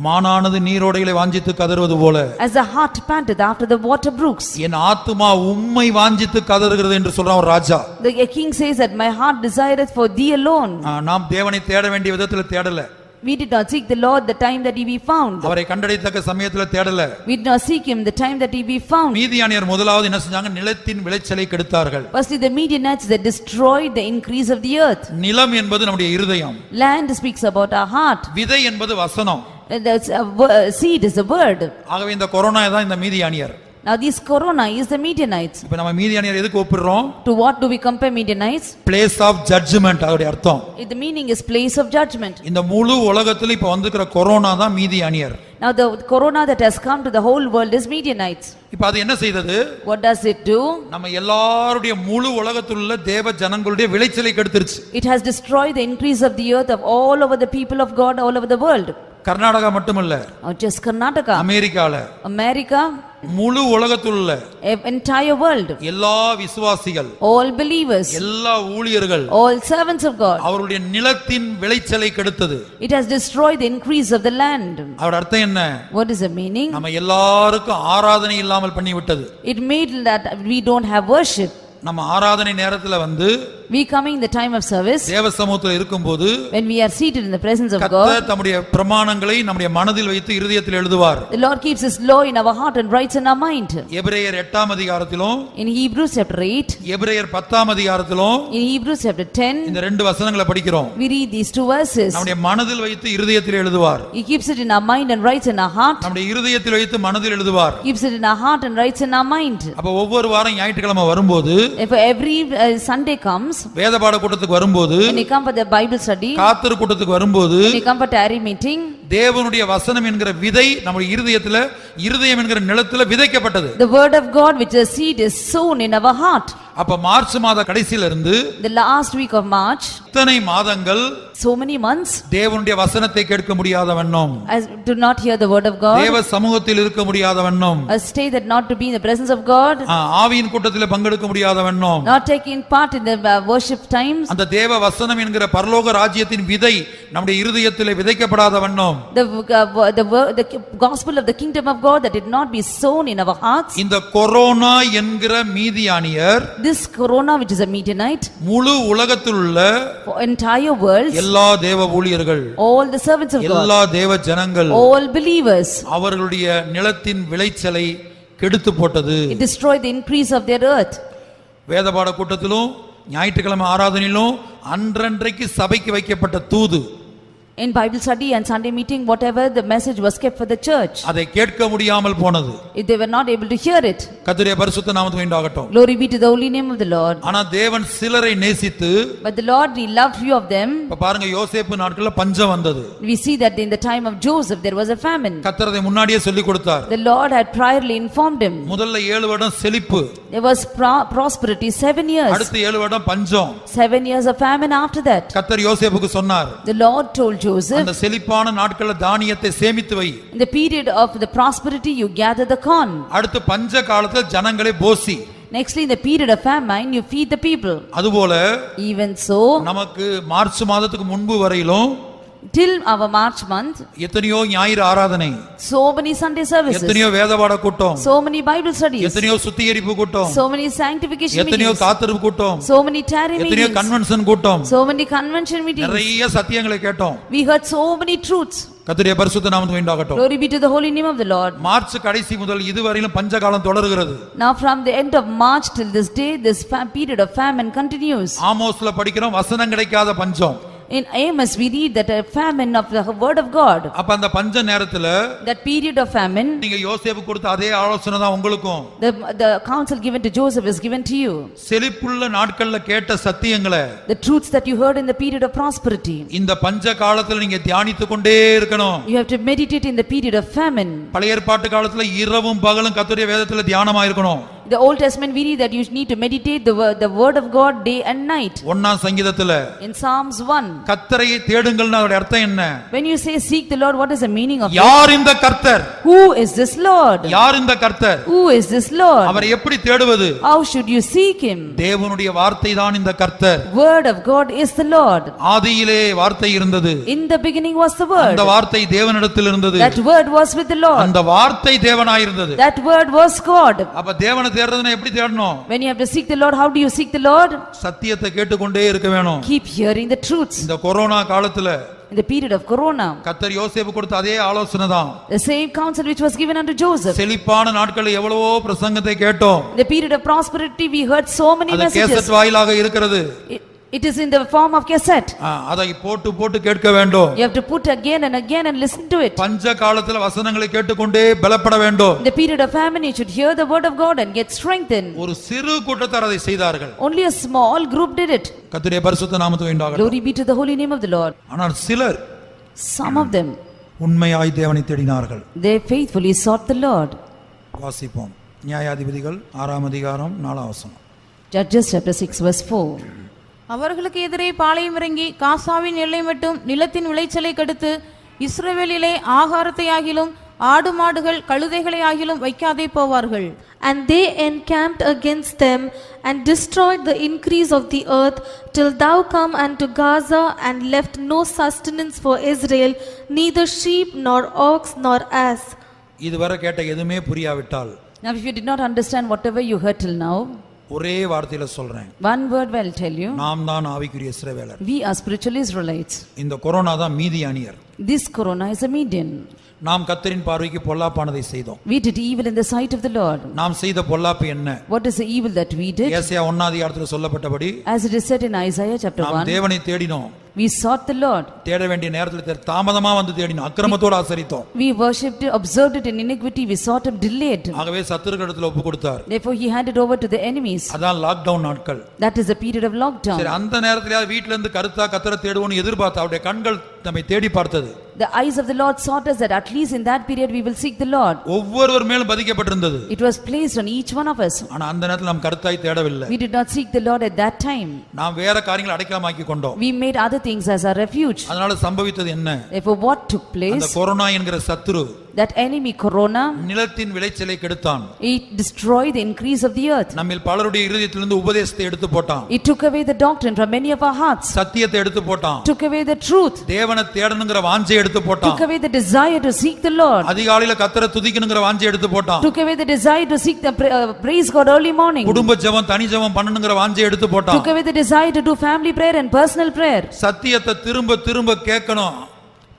மானானது நீரோடைகளை வாஞ்சித்து கதறுவது போல, As the heart panteth after the water brooks, என் ஆத்துமா உம்மை வாஞ்சித்து கதறுகிறது என்று சொல்றான் ஒரு ராஜா. the king says that my heart desireth for thee alone. நாம் தேவனை தேட வேண்டிய விதத்துல தேடல. We did not seek the Lord the time that he be found. அவரை கண்டடையத்தக்க சமயத்துல தேடல. We did not seek him the time that he be found. மீதியானியர் முதலாவது என்ன செஞ்சாங்க? நிலத்தின் விளைச்சலை கெடுத்தார்கள். Firstly the Midianites that destroyed the increase of the earth. நிலம் என்பது நம்முடைய இருதயம். Land speaks about our heart. விதை என்பது வசனம். The seed is a word. ஆகவே இந்த கொரோனா தான் இந்த மீதியானியர். Now this corona is the Midianites. இப்ப நம்ம மீதியானியர் எதுக்கு ஒப்பிடுறோம்? To what do we compare Midianites? Place of judgement அதோட அர்த்தம். The meaning is place of judgment. இந்த முழு உலகத்துல இப்ப வந்திருக்கிற கொரோனா தான் மீதியானியர். Now the corona that has come to the whole world is Midianites. இப்ப அது என்ன செய்தது? What does it do? நம்ம எல்லாருடைய முழு உலகத்தில் உள்ள தேவ ஜனங்களுடைய விளைச்சலை கெடுத்துருச்சு. It has destroyed the increase of the earth of all over the people of God all over the world. Karnataka மட்டுமல்ல, Not just Karnataka, அமெரிக்கால, America, முழு உலகத்தில் உள்ள entire world, எல்லா விசுவாசிகள், all believers, எல்லா ஊழியர்கள் all servants of God. அவருடைய நிலத்தின் விளைச்சலை கெடுத்தது. It has destroyed the increase of the land. அதோட அர்த்தம் என்ன? What is the meaning? நம்ம எல்லாருக்கும் ஆராதனை இல்லாமல் பண்ணி விட்டது. It made that we don't have worship. நம்ம ஆராதனை நேரத்துல வந்து We coming in the time of service, தேவ சமூகத்தில் இருக்கும்போது when we are seated in the presence of கர்த்தர் God, தம்முடைய பிரமாணங்களை நம்முடைய மனதில் வைத்து இருதயத்தில் எழுதுவார். the Lord keeps His law in our heart and writes in our mind. எபிரேயர் 8ஆம் அதிகாரத்திலும் In Hebrews chapter 8, எபிரேயர் 10ஆம் அதிகாரத்திலும் in Hebrews chapter 10, இந்த ரெண்டு வசனங்களை படிக்கிறோம். we read these two verses. நம்முடைய மனதில் வைத்து இருதயத்தில் எழுதுவார். He keeps it in our mind and writes in our heart. நம்முடைய இருதயத்தில் வைத்து மனதில் எழுதுவார். Keeps it in our heart and writes in our mind. அப்ப ஒவ்வொரு வாரம் ஞாயிற்றுக்கிழமை வரும்போது If every Sunday comes, வேதபாட கூட்டத்துக்கு வரும்போது when you come for the Bible study, காத்திரு கூட்டத்துக்கு வரும்போது when you come for tarry meeting, தேவனுடைய வசனம் என்கிற விதை நம்முடைய இருதயத்துல இருதயம் என்கிற நிலத்துல விதைக்கப்பட்டது. the word of God which the seed is sown in our heart. அப்ப மார்ச் மாத கடைசியில இருந்து The last week of March, இத்தனை மாதங்கள் so many months, தேவனுடைய வசனத்தை கேட்க முடியாத வண்ணம், as to not hear the word of God, தேவ சமூகத்தில் இருக்க முடியாத வண்ணம், as stay that not to be in the presence of God, ஆவியின் கூட்டத்தில் பங்கெடுக்க முடியாத வண்ணம், not taking part in the worship times, அந்த தேவ வசனம் என்கிற பரலோக ராஜ்யத்தின் விதை நம்முடைய இருதயத்தில் விதைக்கப்படாத வண்ணம், the gospel of the kingdom of God that did not be sown in our hearts. இந்த கொரோனா என்கிற மீதியானியர் This corona which is a Midianite, முழு உலகத்தில் உள்ள for entire world, எல்லா தேவ ஊழியர்கள், all the servants of God, எல்லா தேவ ஜனங்கள், all believers, அவர்களுடைய நிலத்தின் விளைச்சலை கெடுத்து போட்டது. it destroyed the increase of their earth. வேதபாட கூட்டத்திலும் ஞாயிற்றுக்கிழமை ஆராதனையிலும் அன்றன்றைக்கு சபைக்கு வைக்கப்பட்ட தூது, In Bible study and Sunday meeting, whatever the message was kept for the church, அதை கேட்க முடியாமல் போனது. if they were not able to hear it, கர்த்தருடைய பரிசுத்த நாமத்துக்கு உண்டாகட்டும். glory be to the holy name of the Lord. ஆனா தேவன் சிலரை நேசித்து, But the Lord, He loved few of them. இப்ப பாருங்க, யோசேப்பு நாட்கள்ல பஞ்சம் வந்தது. We see that in the time of Joseph there was a famine. கர்த்தர் அதை முன்னாடியே சொல்லி கொடுத்தார். The Lord had priorly informed him. முதல்ல 7 வருடம் செழிப்பு, There was prosperity 7 years. அடுத்த 7 வருடம் பஞ்சம். 7 years of famine after that. கர்த்தர் யோசேப்புக்கு சொன்னார், The Lord told Joseph, அந்த செழிப்பான நாட்கள்ல தானியத்தை சேமித்து வை, in the period of the prosperity you gather the corn. அடுத்து பஞ்ச காலத்துல ஜனங்களை போசி. Nextly, in the period of famine you feed the people. அதுபோல Even so, நமக்கு மார்ச் மாதத்துக்கு முன்பு வரையிலும் till our March month, எத்தனையோ ஞாயிறு ஆராதனை, so many Sunday services, எத்தனையோ வேதபாட கூட்டம், so many Bible studies, எத்தனையோ சுத்திகரிப்பு கூட்டம், so many sanctification எத்தனையோ meetings, காத்திருப்பு கூட்டம், so many tarry எத்தனையோ meetings, கன்வென்ஷன் கூட்டம், so many convention meetings. நிறைய சத்தியங்களை கேட்டோம். We heard so many truths. கர்த்தருடைய பரிசுத்த நாமத்துக்கு உண்டாகட்டும். Glory be to the holy name of the Lord. March கடைசி முதல் இதுவரையிலும் பஞ்சகாலம் தொடர்கிறது. Now from the end of March till this day, this period of famine continues. ஆமோஸ்ல படிக்கிறோம், வசனம் கிடைக்காத பஞ்சம். In Amos we read that a famine of the word of God. அப்ப அந்த பஞ்ச நேரத்துல That period of famine, நீங்க யோசேப்பு கொடுத்த அதே ஆலோசனை தான் உங்களுக்கும். the counsel given to Joseph is given to you. செழிப்புள்ள நாட்கள்ல கேட்ட சத்தியங்களை, The truths that you heard in the period of prosperity, இந்த பஞ்ச காலத்துல நீங்க தியானித்து கொண்டே இருக்கணும். you have to meditate in the period of famine. பழைய ஏற்பாட்டு காலத்துல இரவும் பகலும் கர்த்தருடைய வேதத்துல தியானமா இருக்கணும். The Old Testament we read that you need to meditate the word of God day and night. 1ஆம் சங்கீதத்துல In Psalms 1, கர்த்தரை தேடுங்கள்னா அதோட அர்த்தம் என்ன? when you say seek the Lord, what is the meaning of it? யார் இந்த கர்த்தர்? Who is this Lord? யார் இந்த கர்த்தர்? Who is this Lord? அவரை எப்படி தேடுவது? How should you seek him? தேவனுடைய வார்த்தை தான் இந்த கர்த்தர். Word of God is the Lord. ஆதியிலே வார்த்தை இருந்தது, In the beginning was the word. அந்த வார்த்தை தேவனிடத்தில் இருந்தது, That word was with the Lord. அந்த வார்த்தை தேவனாயிருந்தது. That word was God. அப்ப தேவனை தேடுறதுனா எப்படி தேடணும்? When you have to seek the Lord, how do you seek the Lord? சத்தியத்தை கேட்டுக்கொண்டே இருக்க வேணும். Keep hearing the truths. இந்த கொரோனா காலத்துல In the period of Corona, கர்த்தர் யோசேப்பு கொடுத்த அதே ஆலோசனை தான். the same counsel which was given unto Joseph. செழிப்பான நாட்களில் எவ்வளவோ பிரசங்கத்தை கேட்டோம். In the period of prosperity we heard so many அது messages. கேசட் வாயிலாக இருக்கிறது. It is in the form of cassette. அதை போட்டு போட்டு கேட்க வேண்டும். You have to put again and again and listen to it. பஞ்ச காலத்துல வசனங்களை கேட்டுக்கொண்டே பலப்பட வேண்டும். In the period of famine you should hear the word of God and get strengthened. ஒரு சிறு கூட்டத்தார் அதை செய்தார்கள். Only a small group did it. கர்த்தருடைய பரிசுத்த நாமத்துக்கு உண்டாகட்டும். Glory be to the holy name of the Lord. ஆனால் சிலர் Some of them, உண்மையாய் தேவனை தேடினார்கள். they faithfully sought the Lord. வாசிப்போம். நியாயாதிபதிகள் 6ஆம் அதிகாரம் 4ஆம் வசனம். Judges chapter 6 verse 4. அவர்களுக்கு எதிரே பாளையம் இறங்கி காசாவின் எல்லை மட்டும் நிலத்தின் விளைச்சலை கெடுத்து இஸ்ரவேலிலே ஆகாரத்தை ஆகிலும் ஆடு மாடுகள் கழுதைகளை ஆகிலும் வைக்காதே போவார்கள். And they encamped against them and destroyed the increase of the earth till thou come unto Gaza and left no sustenance for Israel, neither sheep nor ox nor ass. இதுவரை கேட்ட எதுவுமே புரியாவிட்டால் Now if you did not understand whatever you heard till now, ஒரே வார்த்தையில சொல்றேன். one word will tell you. நாம் தான் ஆவிக்குரிய இஸ்ரவேலர். We are spiritual Israelites. இந்த கொரோனா தான் மீதியானியர். This corona is a Median. நாம் கர்த்தரின் பார்வைக்கு பொல்லாப்பானதை செய்தோம். We did evil in the sight of the Lord. நாம் செய்த பொல்லாப்பு என்ன? What is the evil that we did? ஏசாயா 1ஆம் அதிகாரத்தில் சொல்லப்பட்டபடி As it is said in Isaiah chapter நாம் 1, தேவனை தேடினோம். we sought the Lord. தேட வேண்டிய நேரத்தில் தாமதமா வந்து தேடினோம். அக்கிரமத்தோடு ஆசரித்தோம். We worshipped, observed it in iniquity, we sought him delayed. ஆகவே சத்துருக்களிடத்தில் ஒப்பு கொடுத்தார். Therefore he handed over to the enemies. அதான் லாக்டவுன் நாட்கள். That is the period of lockdown. சரி, அந்த நேரத்திலே வீட்ல இருந்து கருத்தா கர்த்தரை தேடுவோம்னு எதிர்பார்த்த அவருடைய கண்கள் நம்மை தேடி பார்த்தது. The eyes of the Lord sought us that at least in that period we will seek the Lord. ஒவ்வொருவர் மேலும் பதிக்கப்பட்டிருந்தது. It was placed on each one of us. ஆனா அந்த நேரத்தில் நாம் கருத்தாய் தேடவில்லை. We did not seek the Lord at that time. நாம் வேற காரியங்களை அடைக்கலமாக்கி கொண்டோம். We made other things as our refuge. அதனால சம்பவித்தது என்ன? Therefore what took அந்த place? கொரோனா என்கிற சத்துரு That enemy corona, நிலத்தின் விளைச்சலை கெடுத்தான். it destroyed the increase of the earth. நம்மில் பலருடைய இருதயத்திலிருந்து உபதேசத்தை எடுத்து போட்டான். It took away the doctrine from many of our hearts. சத்தியத்தை எடுத்து போட்டான். Took away the truth. தேவனை தேடணுங்கிற வாஞ்சை எடுத்து போட்டான். Took away the desire to seek the Lord. அதிகாலையில கர்த்தரை துதிக்கணுங்கிற வாஞ்சை எடுத்து போட்டான். Took away the desire to seek the praise God early morning. குடும்ப ஜெபம் தனி ஜெபம் பண்ணணுங்கிற வாஞ்சை எடுத்து போட்டான். Took away the desire to do family prayer and personal prayer. சத்தியத்தை திரும்ப திரும்ப கேட்கணும்.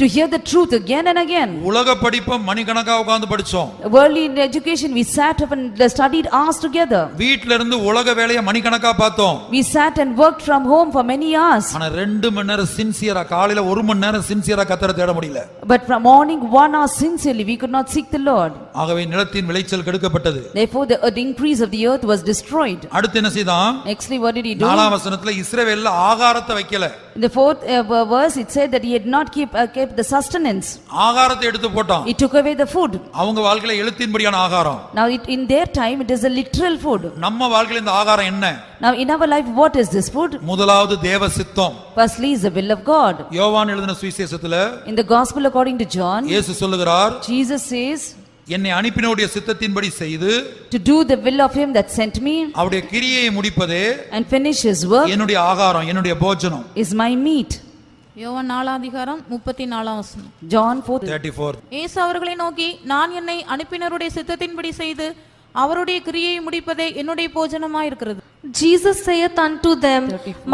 To hear the truth again and again. உலக படிப்பை மணிக்கணக்கா உட்கார்ந்து படிச்சோம். Early in education we sat up and studied hours together. வீட்ல இருந்து உலக வேலையை மணிக்கணக்கா பார்த்தோம். We sat and worked from home for many hours. ஆனா 2 மணி நேரம் சின்சியரா காலையில 1 மணி நேரம் சின்சியரா கர்த்தரை தேட முடியல. But from morning 1 hour sincerely we could not seek the Lord. ஆகவே நிலத்தின் விளைச்சல் கெடுக்கப்பட்டது. Therefore the increase of the earth was destroyed. அடுத்து என்ன செய்தான்? Nextly what did he do? 4ஆம் வசனத்துல இஸ்ரவேல்ல ஆகாரத்தை வைக்கல. In the 4th verse it said that he had not kept the sustenance. ஆகாரத்தை எடுத்து போட்டான். He took away the food. அவங்க வாழ்க்கையில எழுத்தின்படியான ஆகாரம். Now in their time it is a literal food. நம்ம வாழ்க்கையில இந்த ஆகாரம் என்ன? Now in our life what is this food? முதலாவது தேவ சித்தம். Firstly is the will of God. யோவான் எழுதின சுவிசேஷத்துல In the gospel according to John, இயேசு சொல்லுகிறார், Jesus says, என்னை அனுப்பினவருடைய சித்தத்தின்படி செய்து to do the will of him that sent me அவருடைய கிரியையை முடிப்பதே and finish his work என்னுடைய ஆகாரம், என்னுடைய போஜனம். is my meat. யோவான் 4ஆம் அதிகாரம் 34ஆம் வசனம். John 4. 34. இயேசு அவர்களை நோக்கி, நான் என்னை அனுப்பினருடைய சித்தத்தின்படி செய்து அவருடைய கிரியை முடிப்பதே என்னுடைய போஜனமாயிருக்கிறது. Jesus saith unto them,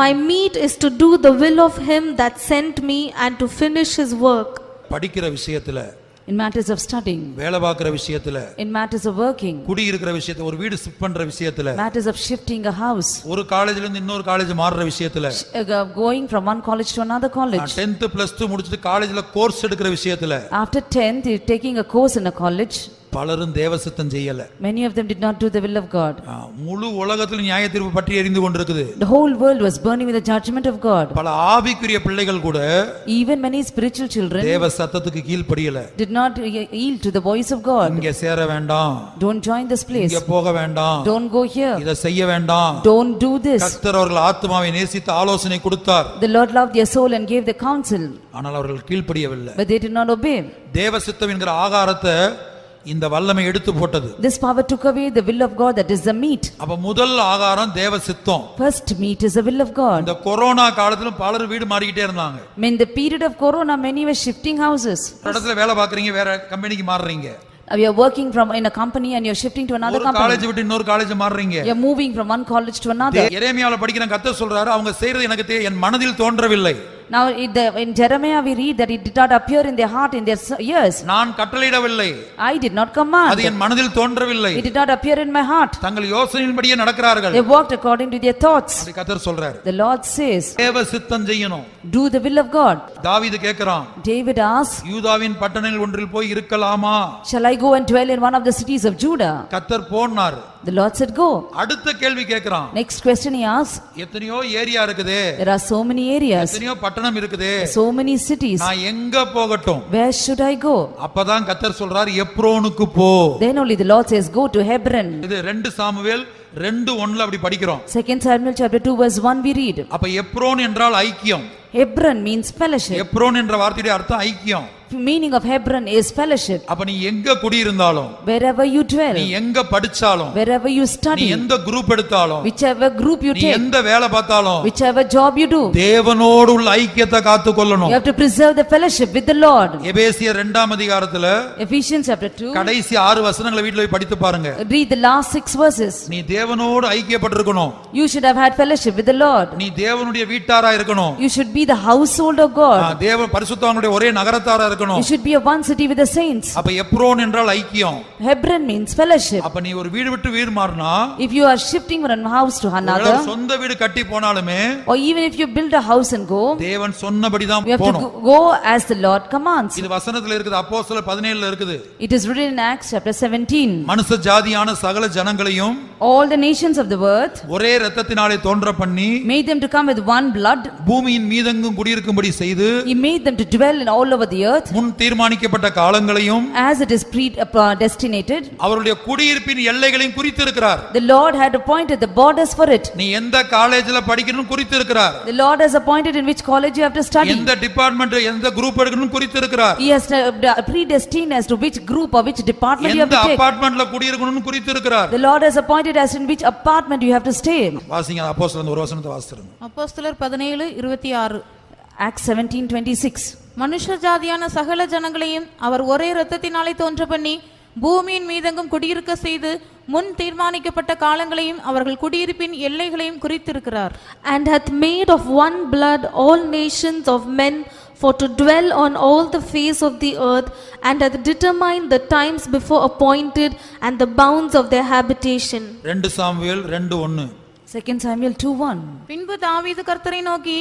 my meat is to do the will of him that sent me and to finish his work. படிக்கிற விஷயத்துல, In matters of studying, வேலை பார்க்கிற விஷயத்துல, in matters of working, குடி இருக்கிற விஷயத்துல, ஒரு வீடு ஷிஃப்ட் பண்ற விஷயத்துல, matters of shifting a house, ஒரு காலேஜ்ல இருந்து இன்னொரு காலேஜ் மாறுற விஷயத்துல, going from one college to another college. 10th +2 முடிச்சிட்டு காலேஜ்ல கோர்ஸ் எடுக்கிற விஷயத்துல After 10th, you're taking a course in a college. பலரும் தேவசித்தம் செய்யல. Many of them did not do the will of God. முழு உலகத்துல நியாய தீர்ப்பு பற்றி எரிந்து கொண்டிருக்குது. The whole world was burning with the judgment of God. பல ஆவிக்குரிய பிள்ளைகள் கூட Even many spiritual children தேவ சத்தத்துக்கு கீழ்ப்படியல. did not yield to the voice of God. இங்க சேர வேண்டாம், Don't join this place. இங்க போக வேண்டாம், Don't go here. இத செய்ய வேண்டாம். Don't do this. கர்த்தர் அவர்கள் ஆத்துமாவை நேசித்து ஆலோசனை கொடுத்தார். The Lord loved their soul and gave the counsel, ஆனால் அவர்கள் கீழ்ப்படியவில்லை. but they did not obey. தேவ சித்தம் என்கிற ஆகாரத்தை இந்த வல்லமை எடுத்து போட்டது. This power took away the will of God, that is the meat. அப்ப முதல் ஆகாரம் தேவ சித்தம். First meat is the will of God. இந்த கொரோனா காலத்துல பலர் வீடு மாறிக்கிட்டே இருந்தாங்க. In the period of corona many were shifting houses. ஒரு இடத்துல வேலை பார்க்கறீங்க, வேற கம்பெனிக்கு மாறுறீங்க. We are working from in a company and you're shifting to another ஒரு company. காலேஜ் விட்டு இன்னொரு காலேஜ் மாறுறீங்க. You're moving from one college to another. எரேமியாவுல படிக்கிற கர்த்தர் சொல்றாரு, அவங்க செய்யறது எனக்கு என் மனதில் தோன்றவில்லை. Now in Jeremiah we read that it did not appear in their heart in their ears. நான் கட்டளையிடவில்லை, I did not command. அது என் மனதில் தோன்றவில்லை. It did not appear in my heart. தங்கள் யோசனையின்படியே நடக்கிறார்கள். They walked according to their thoughts. அப்படி கர்த்தர் சொல்றாரு. The Lord says, தேவ சித்தம் செய்யணும். do the will of God. தாவீது கேக்குறான், David asks, யூதாவின் பட்டணங்கள் ஒன்றில் போய் இருக்கலாமா? shall I go and dwell in one of the cities of Judah? கர்த்தர் போனார். The Lord said, go. அடுத்த கேள்வி கேக்குறான், Next question he asks, எத்தனையோ ஏரியா இருக்குதே, there are so many areas, எத்தனையோ பட்டணம் இருக்குதே, so many cities, நான் எங்க போகட்டும்? where should I go? அப்பதான் கர்த்தர் சொல்றார், எப்ரோனுக்கு போ. Then only the Lord says, go to Hebron. இது 2 சாமுவேல் 2:1 அப்படி படிக்கிறோம். 2 Samuel chapter 2 verse 1 we read. அப்ப எப்ரோன் என்றால் ஐக்கியம். Hebron means fellowship. எப்ரோன் என்ற வார்த்தையுடைய அர்த்தம் ஐக்கியம். Meaning of Hebron is fellowship. அப்ப நீ எங்க குடியிருந்தாலும், Wherever you dwell, நீ எங்க படிச்சாலும், wherever you நீ study, எந்த குரூப் எடுத்தாலும், whichever group you நீ take, எந்த வேலை பார்த்தாலும், whichever job you do, தேவனோடு உள்ள ஐக்கியத்தை காத்துக்கொள்ளணும். you have to preserve the fellowship with the Lord. எபேசியர் 2ஆம் அதிகாரத்துல Ephesians chapter 2, கடைசி 6 வசனங்களை வீட்ல போய் படித்து பாருங்க. read the last 6 verses. நீ தேவனோடு ஐக்கியப்பட்டிருக்கணும். You should have had fellowship with the Lord. நீ தேவனுடைய வீட்டாரா இருக்கணும். You should be the household of God. தேவ பரிசுத்தவான்களுடைய ஒரே நகரத்தாரா இருக்கணும். You should be of one city with the saints. அப்ப எப்ரோன் என்றால் ஐக்கியம். Hebron means fellowship. அப்ப நீ ஒரு வீடு விட்டு வீடு மாறினா, If you are shifting from one house to another, சொந்த வீடு கட்டி போனாலுமே, or even if you build a house and go, தேவன் சொன்னபடிதான் you have போணும். to go as the Lord commands. இது வசனத்துல இருக்குது, அப்போஸ்தலர் 17ல இருக்குது. It is written in Acts chapter 17. மனுஷ ஜாதியான சகல ஜனங்களையும் All the nations of the earth, ஒரே இரத்தத்தினாலே தோன்ற பண்ணி, made them to come with one blood. பூமியின் மீதெங்கும் குடியிருக்கும்படி செய்து, He made them to dwell in all over the earth, முன் தீர்மானிக்கப்பட்ட காலங்களையும் as it is predestinated. அவருடைய குடியிருப்பின் எல்லைகளையும் குறித்திருக்கிறார். The Lord had appointed the borders for it. நீ எந்த காலேஜ்ல படிக்கணும் குறித்திருக்கிறார். The Lord has appointed in which college you have to study. எந்த டிபார்ட்மென்ட் எந்த குரூப் எடுக்கணும் குறித்திருக்கிறார். He has predestined as to which group or which department you have எந்த to take. அபார்ட்மென்ட்ல குடியிருக்கணும் குறித்திருக்கிறார். The Lord has appointed as in which apartment you have to stay. வாசிங்க, அப்போஸ்தலர் ஒரு வசனத்தை வாசிடுங்க. அப்போஸ்தலர் 17:26. Acts 17:26. மனுஷ ஜாதியான சகல ஜனங்களையும் அவர் ஒரே இரத்தத்தினாலே தோன்ற பண்ணி பூமியின் மீதெங்கும் குடியிருக்க செய்து முன் தீர்மானிக்கப்பட்ட காலங்களையும் அவர்கள் குடியிருப்பின் எல்லைகளையும் குறித்திருக்கிறார். And hath made of one blood all nations of men for to dwell on all the face of the earth, and hath determined the times before appointed and the bounds of their habitation. 2 Samuel 2:1. 2 Samuel 2:1. பின்பு தாவீது கர்த்தரை நோக்கி,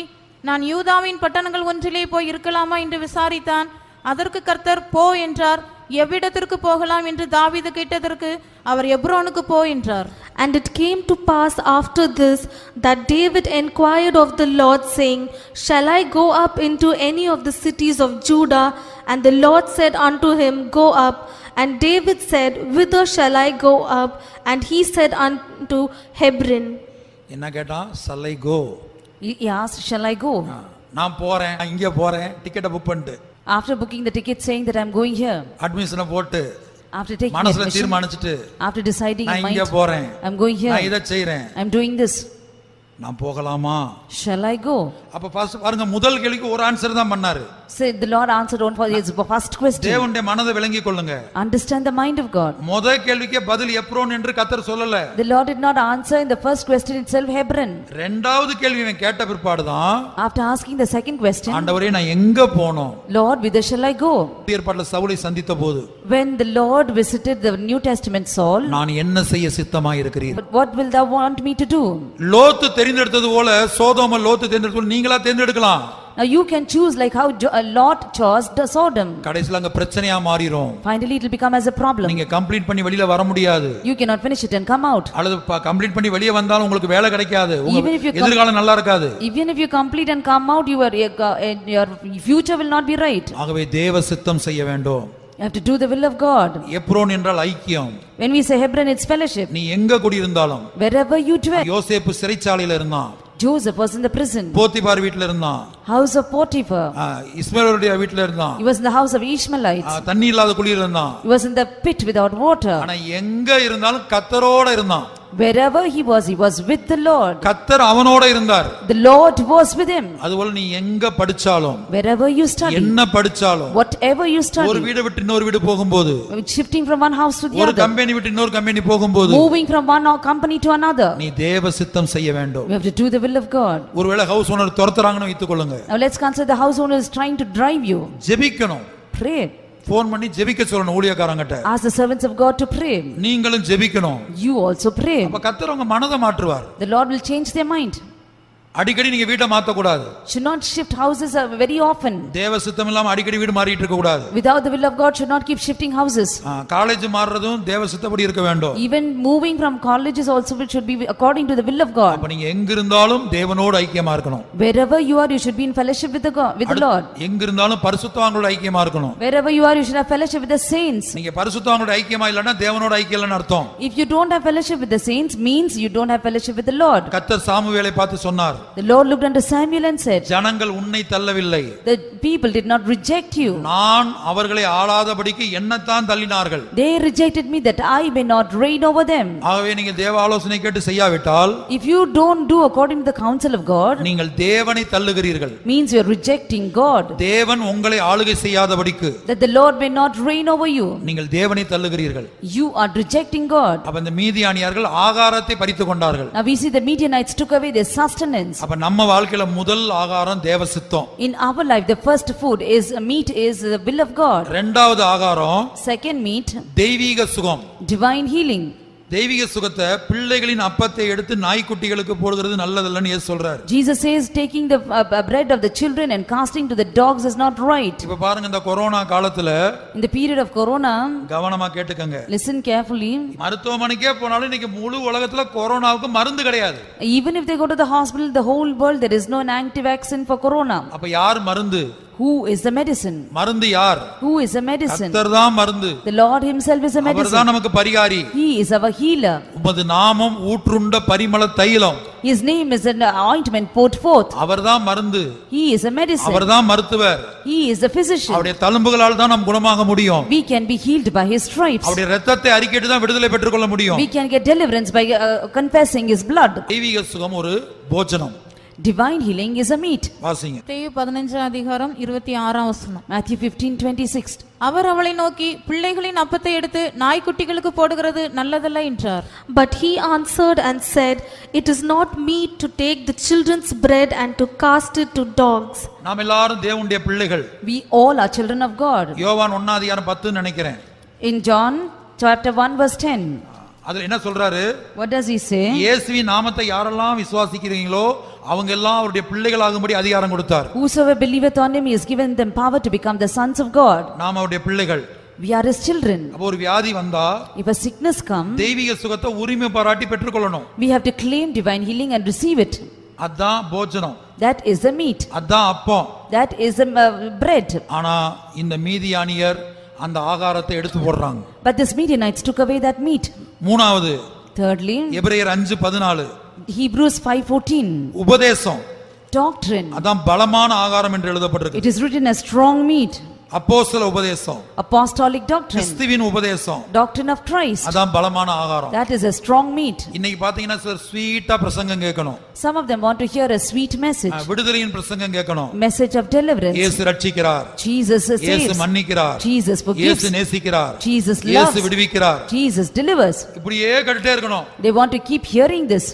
நான் யூதாவின் பட்டணங்கள் ஒன்றிலே போய் இருக்கலாமா என்று விசாரித்தான். அதற்கு கர்த்தர் போ என்றார். எவ்விடத்திற்கு போகலாம் என்று தாவீது கேட்டதற்கு அவர் எப்ரோனுக்கு போ என்றார். And it came to pass after this that David enquired of the Lord, saying, Shall I go up into any of the cities of Judah? And the Lord said unto him, Go up. And David said, Whither shall I go up? And he said unto Hebron. என்ன கேட்டான்? Shall I go? He asked, shall I go? நான் போறேன், இங்க போறேன், டிக்கெட்டை book பண்ணிட்டு, After booking the ticket saying that I am going here, அட்மிஷனை போட்டு, after taking மனசுல admission, தீர்மானிச்சிட்டு, after deciding in நான் mind, இங்க போறேன், I am going here, நான் இதை செய்றேன், I am doing this, நான் போகலாமா? shall I go? அப்ப ஃபர்ஸ்ட் பாருங்க, முதல் கேள்விக்கு ஒரு ஆன்சர் தான் பண்ணாரு. Say the Lord answered on for his first question. தேவனுடைய மனதை விளங்கிக் கொள்ளுங்க. Understand the mind of God. முதல் கேள்விக்கே பதில் எப்ரோன் என்று கர்த்தர் சொல்லல. The Lord did not answer in the first question itself Hebron. இரண்டாவது கேள்வி இவன் கேட்ட பிற்பாடு தான், After asking the second question, ஆண்டவரே நான் எங்க போணும்? Lord, whither shall I go? ஏற்பாட்டுல சவுலை சந்தித்த போது, When the Lord visited the New Testament Saul, நான் என்ன செய்ய சித்தமாய் இருக்கிறீர்? but what will thou want me to do? லோத்து தெரிந்தெடுத்தது போல சோதோம லோத்து தெரிந்தெடுத்தது நீங்களா தேர்ந்தெடுக்கலாம். Now you can choose like how Lot chose the Sodom. கடைசில அங்க பிரச்சனையா மாறிரும். Finally it will become as a problem. நீங்க கம்ப்ளீட் பண்ணி வெளியில வர முடியாது. You cannot finish it and come out. அல்லது கம்ப்ளீட் பண்ணி வெளிய வந்தாலும் உங்களுக்கு வேலை கிடைக்காது. உங்க Even if you எதிர்காலம் நல்லா இருக்காது. Even if you complete and come out, your future will not be right. ஆகவே தேவ சித்தம் செய்ய வேண்டும். You have to do the will of God. Hebron என்றால் ஐக்கியம். When we say Hebron, it's fellowship. நீ எங்க குடியிருந்தாலும், Wherever you dwell. யோசேப்பு சிறைச்சாலையில இருந்தான், Joseph was in the prison. Potiphar வீட்ல இருந்தான், House of Potiphar. இஸ்மாவேலுடைய வீட்ல இருந்தான், He was in the house of Ishmaelites. தண்ணி இல்லாத குழியில இருந்தான். He was in the pit without water. ஆனா எங்க இருந்தாலும் கர்த்தரோட இருந்தான். Wherever he was with the Lord. கர்த்தர் அவனோட இருந்தார். The Lord was with him. அதுபோல நீ எங்க படிச்சாலும், Wherever you study, என்ன படிச்சாலும், whatever you study, ஒரு வீடு விட்டு இன்னொரு வீடு போகும்போது, shifting from one house to the ஒரு other, கம்பெனி விட்டு இன்னொரு கம்பெனி போகும்போது, moving from one company to another, நீ தேவ சித்தம் செய்ய வேண்டும். we have to do the will of God. ஒருவேளை ஹவுஸ் ஓனர் துரத்துறாங்கன்னு வைத்துக்கொள்ளுங்க. Now let's consider the house owner is trying to drive you. ஜெபிக்கணும். Pray. போன் பண்ணி ஜெபிக்க சொல்லணும் ஊழியக்காரங்கிட்ட. Ask the servants of God to pray. நீங்களும் ஜெபிக்கணும். You also pray. அப்ப கர்த்தர் உங்க மனதை மாற்றுவார். The Lord will change their mind. அடிக்கடி நீங்க வீட்டை மாத்த கூடாது. Should not shift houses very often. தேவ சித்தம் இல்லாம அடிக்கடி வீடு மாறிட்டு இருக்க கூடாது. Without the will of God should not keep shifting houses. College மாறறதும் தேவ சித்தப்படி இருக்க வேண்டும். Even moving from colleges also it should be according to the will of God. அப்ப நீங்க எங்க இருந்தாலும் தேவனோடு ஐக்கியமா இருக்கணும். Wherever you are you should be in fellowship with the God, with the Lord. எங்க இருந்தாலும் பரிசுத்தவான்களோட ஐக்கியமா இருக்கணும். Wherever you are you should have fellowship with the saints. நீங்க பரிசுத்தவான்களோட ஐக்கியமா இல்லனா தேவனோட ஐக்கியம் இல்லன்னு அர்த்தம். If you don't have fellowship with the saints means you don't have fellowship with the Lord. கர்த்தர் சாமுவேலை பார்த்து சொன்னார். The Lord looked unto Samuel and said, ஜனங்கள் உன்னை தள்ளவில்லை. the people did not reject you. நான் அவர்களை ஆளாதபடிக்கு என்னத்தான் தள்ளினார்கள். They rejected me that I may not reign over them. ஆகவே நீங்க தேவ ஆலோசனை கேட்டு செய்யாவிட்டால், If you don't do according to the counsel of God, நீங்கள் தேவனை தள்ளுகிறீர்கள். means you are rejecting God. தேவன் உங்களை ஆளுகை செய்யாதபடிக்கு That the Lord may not reign over you. நீங்கள் தேவனை தள்ளுகிறீர்கள். You are rejecting God. அப்ப இந்த மீதியானியர்கள் ஆகாரத்தை பறித்துக் கொண்டார்கள். Now we see the Midianites took away their sustenance. அப்ப நம்ம வாழ்க்கையில முதல் ஆகாரம் தேவ சித்தம். In our life the first food is meat is the will of God. இரண்டாவது ஆகாரம் Second meat, தெய்வீக சுகம். divine healing. தெய்வீக சுகத்தை பிள்ளைகளின் அப்பத்தை எடுத்து நாய்க்குட்டிகளுக்கு போடுகிறது நல்லதல்லன்னு இயேசு சொல்றார். Jesus says taking the bread of the children and casting to the dogs is not right. இப்ப பாருங்க இந்த கொரோனா காலத்துல In the period of corona, கவனமா கேட்டுக்கங்க. listen carefully. மருத்துவமனைக்கே போனாலும் இன்னைக்கு முழு உலகத்துல கொரோனாவுக்கு மருந்து கிடையாது. Even if they go to the hospital, the whole world there is no anti-vaccine for corona. அப்ப யார் மருந்து? Who is the medicine? மருந்து யார்? Who is the medicine? கர்த்தர் தான் மருந்து. The Lord himself is a medicine. அவர்தான் நமக்கு பரிகாரி. He is our healer. உமது நாமம் ஊற்றுண்ட பரிமள தைலம். His name is an ointment poured forth. அவர்தான் மருந்து. He is a medicine. அவர்தான் மருத்துவர். He is the physician. அவருடைய தழும்புகளால் தான் நாம் குணமாக முடியும். We can be healed by his stripes. அவருடைய இரத்தத்தை அறிக்கையிட்டு தான் விடுதலை பெற்றுக்கொள்ள முடியும். We can get deliverance by confessing his blood. தெய்வீக சுகம் ஒரு போஜனம். Divine healing is a meat. வாசிங்க. மத்தேயு 15 அதிகாரம் 26 வசனம். Matthew 15:26. அவர் அவளை நோக்கி பிள்ளைகளின் அப்பத்தை எடுத்து நாய்க்குட்டிகளுக்கு போடுகிறது நல்லதல்ல என்றார். But he answered and said, It is not meet to take the children's bread and to cast it to dogs. நாம் எல்லாரும் தேவனுடைய பிள்ளைகள். We all are children of God. யோவான் 1:10 நினைக்கிறேன். In John chapter 1 verse 10. அதுல என்ன சொல்றாரு? What does he say? இயேசுவின் நாமத்தை யாரெல்லாம் விசுவாசிக்கிறீங்களோ அவங்க எல்லாம் அவருடைய பிள்ளைகளாகும்படி அதிகாரம் கொடுத்தார். Whosoever believeth on him, he has given them power to become the sons of God. நாம் அவருடைய பிள்ளைகள். We are his children. அப்ப ஒரு வியாதி வந்தா, If a sickness come, தெய்வீக சுகத்தை உரிமை பாராட்டி பெற்றுக்கொள்ளணும். we have to claim divine healing and receive it. அதான் போஜனம். That is the meat. அதான் அப்பம். That is the bread. ஆனா இந்த மீதியானியர் அந்த ஆகாரத்தை எடுத்து போடுறாங்க. But this Midianites took away that meat. மூணாவது, Thirdly, எபிரேயர் 5:14 Hebrews 5:14. உபதேசம். Doctrine. அதான் பலமான ஆகாரம் என்று எழுதப்பட்டிருக்கு. It is written as strong meat. அப்போஸ்தல உபதேசம். Apostolic doctrine. கிறிஸ்துவின் உபதேசம். Doctrine of Christ. அதான் பலமான ஆகாரம். That is a strong meat. இன்னைக்கு பாத்தீங்கன்னா சார் ஸ்வீட்டா பிரசங்கம் கேட்கணும். Some of them want to hear a sweet message. விடுதலையின் பிரசங்கம் கேட்கணும். Message of deliverance. இயேசு ரட்சிக்கிறார். Jesus இயேசு saves. மன்னிக்கிறார். Jesus forgives. இயேசு நேசிக்கிறார். Jesus இயேசு loves. விடுவிக்கிறார். Jesus delivers. இப்படியே கேட்டுட்டே இருக்கணும். They want to keep hearing this.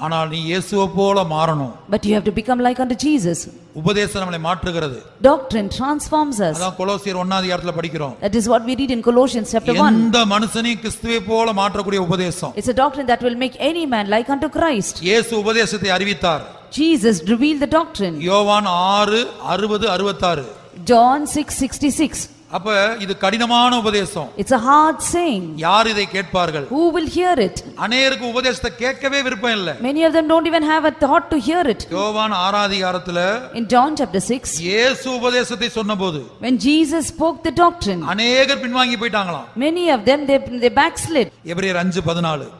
ஆனால் நீ இயேசுவை போல மாறணும். But you have to become like unto Jesus. உபதேசம் நம்மை மாற்றுகிறது. Doctrine transforms us. அதான் கொலோசியர் 1:1 படிக்கிறோம். That is what we read in Colossians chapter 1. எந்த மனுஷனையும் கிறிஸ்துவை போல மாற்றக்கூடிய உபதேசம். It's a doctrine that will make any man like unto Christ. இயேசு உபதேசத்தை அறிவித்தார். Jesus revealed the doctrine. யோவான் 6:60-66. John 6:66. அப்ப இது கடினமான உபதேசம். It's a hard saying. யார் இதை கேட்பார்கள்? Who will hear it? அநேகருக்கு உபதேசத்தை கேட்கவே விருப்பம் இல்ல. Many of them don't even have a thought to hear it. யோவான் 6:அதிகாரத்துல In John chapter 6, இயேசு உபதேசத்தை சொன்னபோது when Jesus spoke the doctrine, அநேகர் பின்வாங்கி போயிட்டாங்களாம். many of them they backslid. எபிரேயர் 5:14.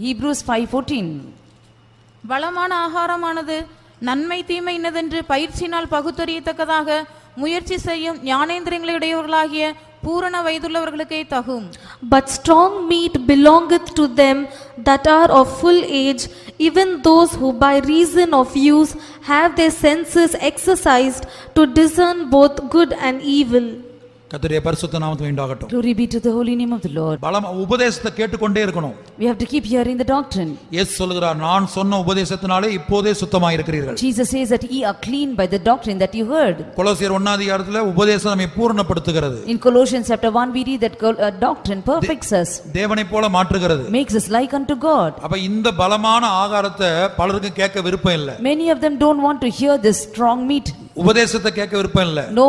Hebrews 5:14. பலமான ஆகாரமானது நன்மை தீமை இன்னதென்று பயிற்சியினால் பகுத்தறியத்தக்கதாக முயற்சி செய்யும் ஞானேந்திரியங்களுடையவர்களாகிய பூரண வயதுள்ளவர்களுக்கே தகும். But strong meat belongeth to them that are of full age, even those who by reason of use have their senses exercised to discern both good and evil. கர்த்தருடைய பரிசுத்த நாமத்துக்கு உண்டாகட்டும். Glory be to the holy name of the Lord. பலம் உபதேசத்தை கேட்டுக்கொண்டே இருக்கணும். We have to keep hearing the doctrine. இயேசு சொல்கிறார், நான் சொன்ன உபதேசத்தினாலே இப்போதே சுத்தமாக இருக்கிறீர்கள். Jesus says that ye are clean by the doctrine that you heard. கொலோசியர் 1 அதிகாரத்தில் உபதேசம் நம்மை பூரணப்படுத்துகிறது. In Colossians chapter 1 we read that doctrine perfects us, தேவனை போல மாற்றுகிறது. makes us like unto God. அப்ப இந்த பலமான ஆகாரத்தை பலருக்கு கேட்க விருப்பம் இல்ல. Many of them don't want to hear this strong meat. உபதேசத்தை கேட்க விருப்பம் இல்ல. No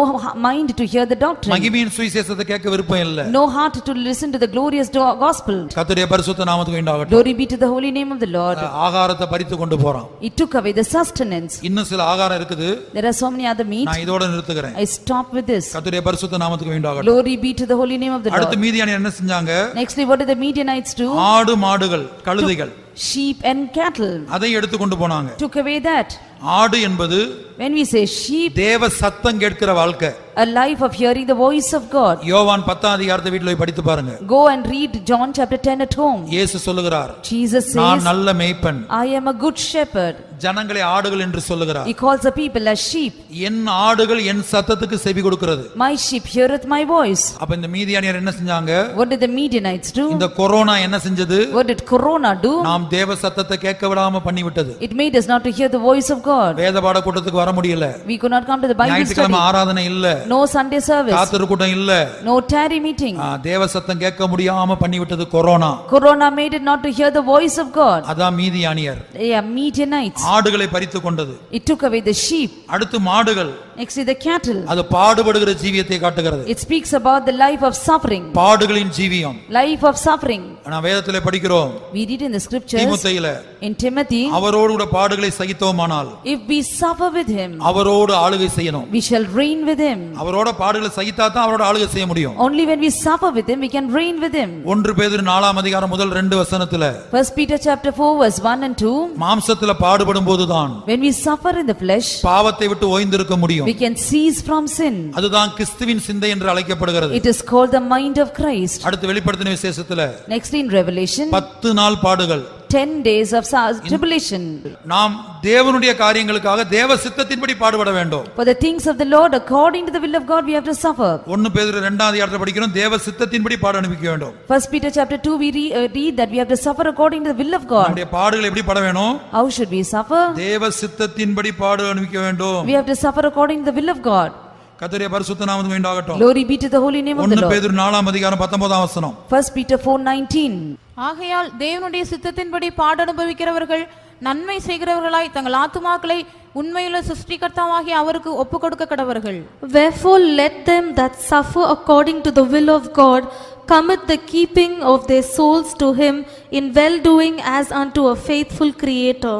mind to hear the doctrine. மகிமையின் சுவிசேஷத்தை கேட்க விருப்பம் இல்ல. No heart to listen to the glorious gospel. கர்த்தருடைய பரிசுத்த நாமத்துக்கு உண்டாகட்டும். Glory be to the holy name of the Lord. ஆகாரத்தை பறித்து கொண்டு போறான். He took away the sustenance. இன்னும் சில ஆகாரம் இருக்குது. There are so many other meat. நான் இதோட நிறுத்துகிறேன். I stop with this. கர்த்தருடைய பரிசுத்த நாமத்துக்கு உண்டாகட்டும். Glory be to the holy name of the Lord. அடுத்து மீதியானியர் என்ன செஞ்சாங்க? Nextly, what did the Midianites do? ஆடு மாடுகள் கழுதைகள் Sheep and cattle. அதை எடுத்து கொண்டு போனாங்க. Took away that. ஆடு என்பது When we say sheep, தேவ சத்தம் கேட்கிற வாழ்க்கை. a life of hearing the voice of God. யோவான் 10 அதிகாரத்தை வீட்டில் போய் படித்து பாருங்க. Go and read John chapter 10 at home. இயேசு சொல்லுகிறார், Jesus நான் says, நல்ல மேய்ப்பன், I am a good shepherd. ஜனங்களை ஆடுகள் என்று சொல்லுகிறார். He calls the people as sheep. என் ஆடுகள் என் சத்தத்துக்கு செவி கொடுக்கிறது. My sheep heareth my voice. அப்ப இந்த மீதியானியர் என்ன செஞ்சாங்க? What did the Midianites do? இந்த கொரோனா என்ன செஞ்சது? What did Corona do? நாம் தேவ சத்தத்தை கேட்க விடாம பண்ணி விட்டது. It made us not to hear the voice of God. வேத பாட கூட்டத்துக்கு வர முடியல. We could not come to the Bible ஞாயிற்றுக்கிழமை study. ஆராதனை இல்ல. No Sunday service. காத்திரு கூட்டம் இல்ல. No tarry meeting. தேவ சத்தம் கேட்க முடியாம பண்ணி விட்டது corona. Corona made it not to hear the voice of God. அதான் மீதியானியர். They are Midianites. ஆடுகளை பறித்து கொண்டது. It took away the sheep. அடுத்து மாடுகள். Next is the cattle. அது பாடுபடுகிற ஜீவியத்தை காட்டுகிறது. It speaks about the life of suffering. பாடுகளின் ஜீவியம். Life of suffering. நான் வேதத்திலே படிக்கிறோம். We read in the scriptures. தீமோத்தேயுல In Timothy. அவரோடு கூட பாடுகளை சகித்தோமானால் If we suffer with him. அவரோடு ஆளுகை செய்யணும். We shall reign with him. அவரோட பாடுகளை சகித்தா தான் அவரோட ஆளுகை செய்ய முடியும். Only when we suffer with him we can reign with him. 1 பேதுரு 4 அதிகாரம் முதல் 2 வசனத்துல 1 Peter chapter 4 verse 1 and 2. மாம்சத்துல பாடுபடும் போதுதான் When we suffer in the flesh, பாவத்தை விட்டு ஓய்ந்திருக்க முடியும். we can cease from sin. அதுதான் கிறிஸ்துவின் சிந்தை என்று அழைக்கப்படுகிறது. It is called the mind of Christ. அடுத்து வெளிப்படுத்தின விசேஷத்துல Next in Revelation, 10 நாள் பாடுகள். 10 days of tribulation. நாம் தேவனுடைய காரியங்களுக்காக தேவ சித்தத்தின்படி பாடுபட வேண்டும். For the things of the Lord, according to the will of God, we have to suffer. 1 பேதுரு 2 அதிகாரத்தை படிக்கிறோம், தேவ சித்தத்தின்படி பாட அனுப்பிக்க வேண்டும். 1 Peter chapter 2 we read that we have to suffer according to the will of God. நம்முடைய பாடுகள் எப்படி பட வேணும்? How should we suffer? தேவ சித்தத்தின்படி பாட அனுப்பிக்க வேண்டும். We have to suffer according to the will of God. கர்த்தருடைய பரிசுத்த நாமத்துக்கு உண்டாகட்டும். Glory be to the holy name of the 1 Lord. பேதுரு 4 அதிகாரம் 19 வசனம். 1 Peter 4:19. ஆகையால் தேவனுடைய சித்தத்தின்படி பாட அனுபவிக்கிறவர்கள் நன்மை செய்கிறவர்களாய் தங்கள் ஆத்துமாக்களை உண்மையுள்ள சிருஷ்டிகர்த்தாவாகிய அவருக்கு ஒப்புக் கொடுக்க கடவர்கள். Wherefore let them that suffer according to the will of God commit the keeping of their souls to him in well-doing as unto a faithful creator.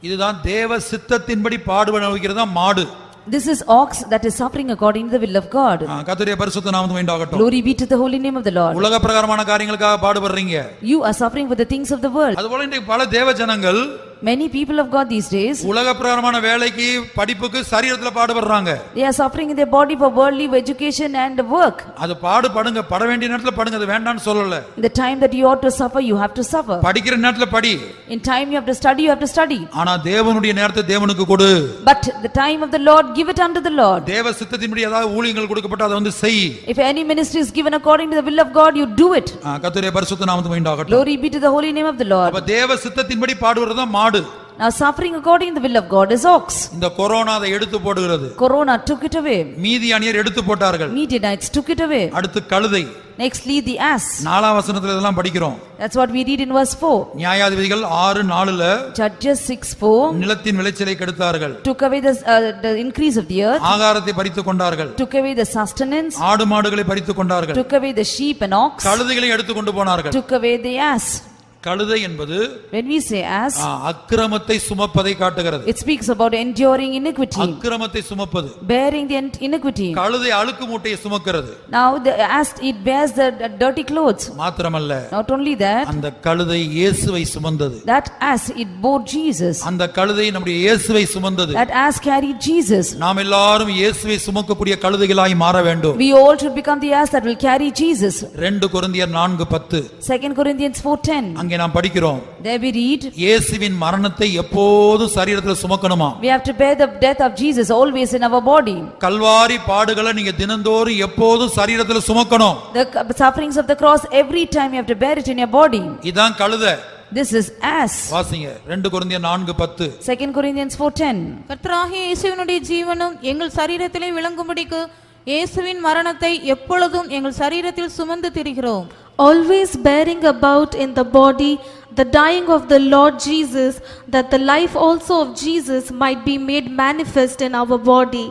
இதுதான் தேவ சித்தத்தின்படி பாடுபட அனுப்பிக்கிறதா மாடு. This is ox that is suffering according to the will of God. கர்த்தருடைய பரிசுத்த நாமத்துக்கு உண்டாகட்டும். Glory be to the holy name of the Lord. உலக பிரகாரமான காரியங்களுக்காக பாடுபடுறீங்க. You are suffering for the things of the world. அதுபோல இன்றைக்கு பல தேவ ஜனங்கள் Many people of God these days, உலக பிரகாரமான வேலைக்கு படிப்புக்கு சரீரத்துல பாடுபடுறாங்க. they are suffering in their body for worldly education and work. அது பாடுபடுங்க, பட வேண்டிய நேரத்துல படுங்க, அது வேண்டாம்னு சொல்லல. In the time that you ought to suffer, you have to suffer. படிக்கிற நேரத்துல படி. In time you have to study, you have to study. ஆனா தேவனுடைய நேரத்தை தேவனுக்கு கொடு. But the time of the Lord, give it unto the Lord. தேவ சித்தத்தின்படி ஏதாவது ஊழியங்கள் கொடுக்கப்பட்ட அதை வந்து செய். If any ministry is given according to the will of God, you do it. கர்த்தருடைய பரிசுத்த நாமத்துக்கு உண்டாகட்டும். Glory be to the holy name of the Lord. அப்ப தேவ சித்தத்தின்படி பாடுவதுதான் மாடு. Now suffering according to the will of God is ox. இந்த corona அதை எடுத்து போடுகிறது. Corona took it away. மீதியானியர் எடுத்து போட்டார்கள். Midianites took it away. அடுத்து கழுதை. Nextly the ass. 4 வசனத்துல இதெல்லாம் படிக்கிறோம். That's what we read in verse 4. நியாயாதிபதிகள் 6:4ல Judges 6:4 நிலத்தின் விளைச்சலை கெடுத்தார்கள். took away the increase of the earth. ஆகாரத்தை பறித்து கொண்டார்கள். Took away the sustenance. ஆடு மாடுகளை பறித்து கொண்டார்கள். Took away the sheep and ox. கழுதைகளை எடுத்து கொண்டு போனார்கள். Took away the ass. கழுதை என்பது When we say ass, அக்கிரமத்தை சுமப்பதை காட்டுகிறது. it speaks about enduring iniquity, அக்கிரமத்தை சுமப்பது. bearing the iniquity. கழுதை அழுக்கு மூட்டையை சுமக்கிறது. Now the ass, it bears the dirty clothes. மாத்திரமல்ல, Not only that, அந்த கழுதை இயேசுவை சுமந்தது. that ass, it bore Jesus. அந்த கழுதை நம்முடைய இயேசுவை சுமந்தது. That ass carried Jesus. நாம் எல்லாரும் இயேசுவை சுமக்கக்கூடிய கழுதைகளாய் மாற வேண்டும். We all should become the ass that will carry Jesus. 2 கொரிந்தியர் 4:10 2 Corinthians 4:10. அங்கே நாம் படிக்கிறோம். There we read, இயேசுவின் மரணத்தை எப்போதும் சரீரத்தில் சுமக்கணுமா? we have to bear the death of Jesus always in our body. Kalvari பாடுகளை நீங்க தினந்தோறும் எப்போதும் சரீரத்தில் சுமக்கணும். The sufferings of the cross, every time you have to bear it in your body. இதான் கழுதை. This is ass. வாசிங்க 2 கொரிந்தியர் 4:10. 2 Corinthians 4:10. கர்த்தராகிய இயேசுவினுடைய ஜீவனும் எங்கள் சரீரத்திலே விளங்கும்படிக்கு இயேசுவின் மரணத்தை எப்பொழுதும் எங்கள் சரீரத்தில் சுமந்து திரிகிறோம். always bearing about in the body the dying of the Lord Jesus, that the life also of Jesus might be made manifest in our body.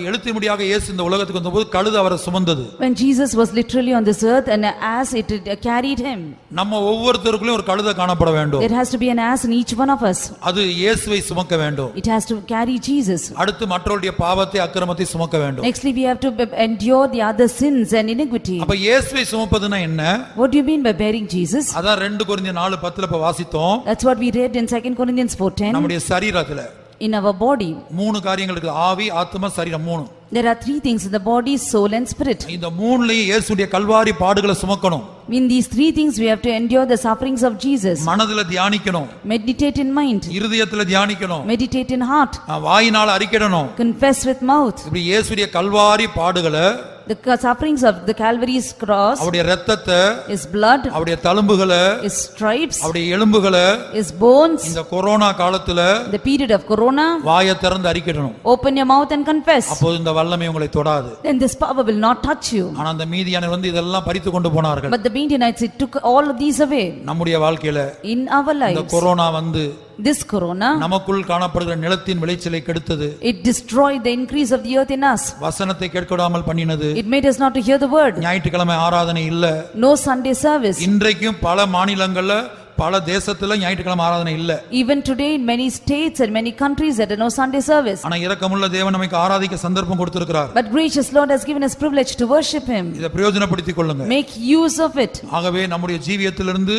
எழுத்தின்படியாக இயேசு இந்த உலகத்துக்கு வந்தபோது கழுதை அவரை சுமந்தது. When Jesus was literally on this earth, and as it carried him. நம்ம ஒவ்வொருத்தருக்குள்ளேயும் ஒரு கழுதை காணப்பட வேண்டும். There has to be an ass in each one of us. அது இயேசுவை சுமக்க வேண்டும். It has to carry Jesus. அடுத்து மற்றவருடைய பாவத்தை அக்கிரமத்தை சுமக்க வேண்டும். Nextly, we have to endure the other sins and iniquity. அப்ப இயேசுவை சுமப்பதுனா என்ன? What do you mean by bearing Jesus? அதான் 2 கொரிந்தியர் 4:10 இப்ப வாசித்தோம். That's what we read in 2 Corinthians 4:10. நம்முடைய சரீரத்துல In our body, 3 காரியங்கள் இருக்கு. ஆவி, ஆத்துமா, சரீரம் 3. there are 3 things in the body, soul and spirit. இந்த 3லயும் இயேசுடைய கல்வாரி பாடுகளை சுமக்கணும். In these 3 things we have to endure the sufferings of Jesus. மனதுல தியானிக்கணும். Meditate in mind. இருதயத்துல தியானிக்கணும். Meditate in heart. வாயினால அறிக்கையிடணும். Confess with mouth. இப்படி இயேசுடைய கல்வாரி பாடுகளை, The sufferings of the Calvary's cross, அவருடைய இரத்தத்தை, His blood, அவருடைய தழும்புகளை, His stripes, அவருடைய எலும்புகளை His bones, இந்த கொரோனா காலத்துல the period of corona, வாயை திறந்து அறிக்கையிடணும். open your mouth and confess. அப்போது இந்த வல்லமை உங்களை தொடாது. Then this power will not touch you. ஆனா அந்த மீதியானவர் வந்து இதெல்லாம் பறித்து கொண்டு போனார்கள். But the Midianites, it took all of these away. நம்முடைய வாழ்க்கையில In our இந்த lives, கொரோனா வந்து this corona, நமக்குள் காணப்படுகிற நிலத்தின் விளைச்சலை கெடுத்தது. it destroyed the increase of the earth in us. வசனத்தை கேட்கவிடாமல் பண்ணினது. It made us not to hear the word. ஞாயிற்றுக்கிழமை ஆராதனை இல்ல. No Sunday service. இன்றைக்கும் பல மாநிலங்கள்ல, பல தேசத்துல ஞாயிற்றுக்கிழமை ஆராதனை இல்ல. Even today in many states and many countries there is no Sunday service. ஆனா இரக்கமுள்ள தேவன் நமக்கு ஆராதிக்க சந்தர்ப்பம் கொடுத்திருக்கிறார். But gracious Lord has given us privilege to worship Him. இதை பிரயோஜனப்படுத்திக் கொள்ளுங்க. Make use of it. ஆகவே நம்முடைய ஜீவியத்திலிருந்து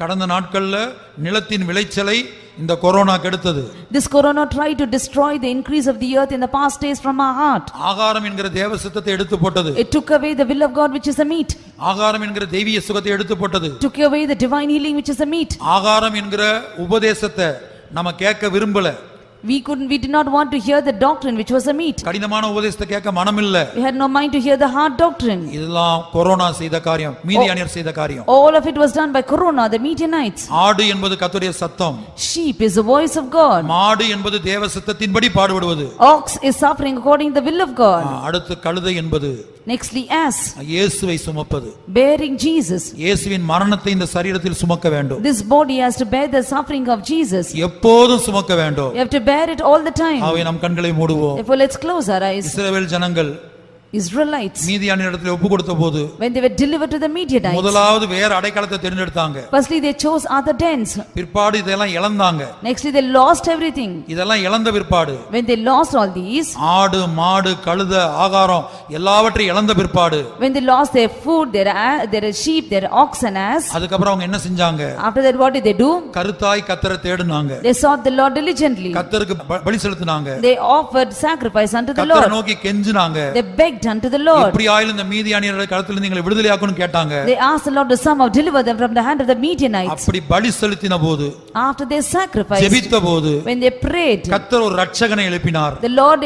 கடந்த நாட்கள்ல நிலத்தின் விளைச்சலை இந்த corona கெடுத்தது. This corona tried to destroy the increase of the earth in the past days from our heart. ஆகாரம் என்கிற தேவ சித்தத்தை எடுத்து போட்டது. It took away the will of God, which is the meat. ஆகாரம் என்கிற தெய்வீக சுகத்தை எடுத்து போட்டது. Took away the divine healing, which is the meat. ஆகாரம் என்கிற உபதேசத்தை நம்ம கேட்க விரும்பல. We did not want to hear the doctrine, which was a meat. கடினமான உபதேசத்தை கேட்க மனம் இல்ல. We had no mind to hear the hard doctrine. இதெல்லாம் கொரோனா செய்த காரியம், மீதியானியர் செய்த காரியம். All of it was done by corona, the Midianites. ஆடு என்பது கர்த்தருடைய சத்தம். Sheep is the voice of God. மாடு என்பது தேவ சித்தத்தின்படி பாடுபடுவது. Ox is suffering according to the will of God. அடுத்து கழுதை என்பது Nextly, ass, இயேசுவை சுமப்பது. bearing Jesus. இயேசுவின் மரணத்தை இந்த சரீரத்தில் சுமக்க வேண்டும். This body has to bear the suffering of Jesus. எப்போதும் சுமக்க வேண்டும். You have to bear it all the time. ஆகவே நம் கண்களை மூடுவோம். Therefore, let's close our eyes. இஸ்ரவேல் ஜனங்கள் Israelites, மீதியானியரிடத்தில் ஒப்பு கொடுத்த போது when they were delivered to the Midianites, முதலாவது வேற அடைக்கலத்தை தேர்ந்தெடுத்தாங்க. firstly they chose other dens. பிற்பாடு இதெல்லாம் இழந்தாங்க. Nextly they lost everything. இதெல்லாம் இழந்த பிற்பாடு When they lost all these, ஆடு, மாடு, கழுதை, ஆகாரம் எல்லாவற்றையும் இழந்த பிற்பாடு when they lost their food, their sheep, their ox and ass, அதுக்கப்புறம் அவங்க என்ன செஞ்சாங்க? after that what did they do? கருத்தாய் கர்த்தரை தேடுனாங்க. They sought the Lord diligently. கர்த்தருக்கு பலி செலுத்தினாங்க. They offered sacrifice unto the கர்த்தரை Lord. நோக்கி கெஞ்சினாங்க. They begged unto the Lord. இப்படி ஆயிலும் இந்த மீதியானியருடைய களத்திலிருந்து நீங்களை விடுதலையாக்கணும் கேட்டாங்க. They asked the Lord to somehow deliver them from the hand of the Midianites. அப்படி பலி செலுத்தின போது, After they sacrificed, ஜெபித்த போது, when they prayed, கர்த்தர் ஒரு ரட்சகனை எழுப்பினார். the Lord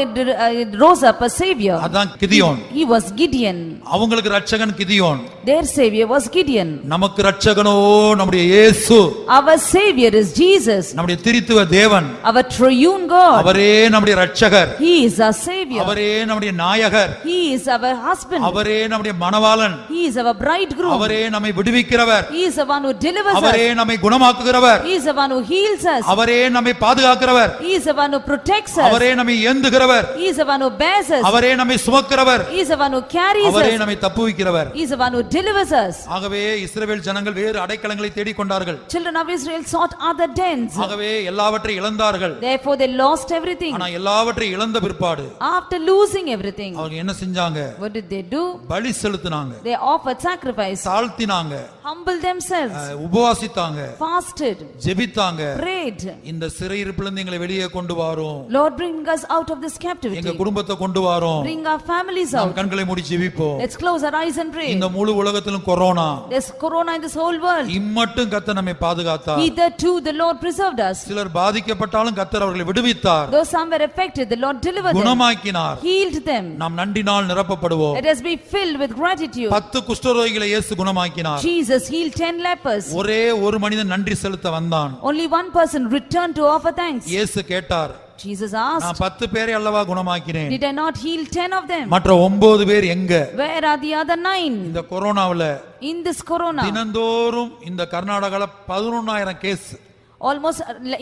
rose up a savior. அதான் கிதியோன். He was Gideon. அவங்களுக்கு Ratchagan Gideon. Their savior was Gideon. நமக்கு ரட்சகனோ நம்முடைய இயேசு. Our savior is Jesus. நம்முடைய திரித்துவ தேவன். Our triune God. அவரே நம்முடைய ரட்சகர். He is our savior. அவரே நம்முடைய நாயகர். He is our husband. அவரே நம்முடைய மணவாளன். He is our bridegroom. அவரே நம்மை விடுவிக்கிறவர். He is the one who delivers us. அவரே நம்மை குணமாக்குகிறவர். He is the one who heals us. அவரே நம்மை பாதுகாக்கிறவர். He is the one who protects us. அவரே நம்மை ஏந்துகிறவர். He is the one who bears us. அவரே நம்மை சுமக்கிறவர். He is the one who carries அவரே us. நம்மை தப்புவிக்கிறவர். He is the one who delivers us. ஆகவே இஸ்ரவேல் ஜனங்கள் வேறு அடைக்கலங்களை தேடிக் கொண்டார்கள். Children of Israel sought other dens. ஆகவே எல்லாவற்றையும் இழந்தார்கள். Therefore they lost everything. ஆனா எல்லாவற்றையும் இழந்த பிற்பாடு After losing everything, அவங்க என்ன செஞ்சாங்க? what did they do? பலி செலுத்தினாங்க. They offered sacrifice, தாழ்த்தினாங்க. humbled themselves, உபவாசித்தாங்க. fasted, ஜெபித்தாங்க. prayed. இந்த சிறையிருப்பிலிருந்து எங்களை வெளியே கொண்டு வாரும். Lord, bring us out of this எங்க captivity. குடும்பத்தை கொண்டு வாரும். Bring our families நாம் out. கண்களை மூடி ஜெபிப்போம். Let's close our eyes and pray. இந்த முழு உலகத்திலும் corona. There's corona in this whole world. இம்மட்டும் கர்த்தர் நம்மை பாதுகாத்தார். Hitherto the Lord preserved us. சிலர் பாதிக்கப்பட்டாலும் கர்த்தர் அவர்களை விடுவித்தார். Though some were affected, the Lord delivered them, குணமாக்கினார். healed them. நாம் நன்றினால் நிரப்பப்படுவோம். Let us be filled with gratitude. 10 குஷ்டரோகிகளை இயேசு குணமாக்கினார். Jesus healed 10 lepers. ஒரே ஒரு மனிதன் நன்றி செலுத்த வந்தான். Only one person returned to offer thanks. இயேசு கேட்டார், Jesus நான் asked, 10 பேரை அல்லவா குணமாக்கினேன், did I not heal 10 of them? மற்ற 9 பேர் எங்க? Where are the other 9? இந்த கொரோனாவுல In this corona, தினந்தோறும் இந்த கர்நாடகால 11,000 case, almost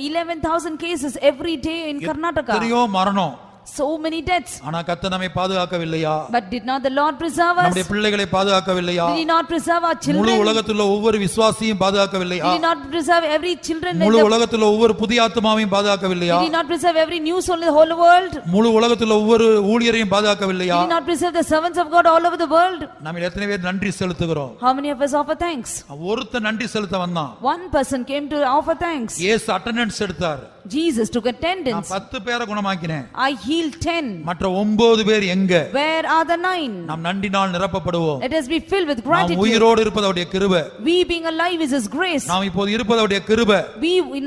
11,000 cases every day in Karnataka. எத்தனையோ மரணம். So many deaths. ஆனா கர்த்தர் நம்மை பாதுகாக்கவில்லையா? But did not the Lord preserve us? நம்முடைய பிள்ளைகளை பாதுகாக்கவில்லையா? Did he not preserve our முழு children? உலகத்துல ஒவ்வொரு விசுவாசியையும் பாதுகாக்கவில்லையா? Did he not preserve every children in முழு the... உலகத்துல ஒவ்வொரு புதிய ஆத்துமாவையும் பாதுகாக்கவில்லையா? Did he not preserve every new soul in the whole world? முழு உலகத்துல ஒவ்வொரு ஊழியரையும் பாதுகாக்கவில்லையா? Did he not preserve the servants of God all over the world? நம்ம எத்தனை பேர் நன்றி செலுத்துகிறோம்? How many of us offer thanks? ஒருத்தன் நன்றி செலுத்த வந்தான். One person came to offer thanks. இயேசு அட்டெண்டன்ஸ் எடுத்தார். Jesus took நான் attendance. 10 பேரை குணமாக்கினேன். I healed 10. மற்ற 9 பேர் எங்க? Where are the 9? நாம் நன்றினால் நிரப்பப்படுவோம். Let us be filled with நாம் gratitude. உயிரோடு இருப்பது அவருடைய கிருபை. We being alive is His grace. நாம் இப்போது இருப்பது அவருடைய கிருபை.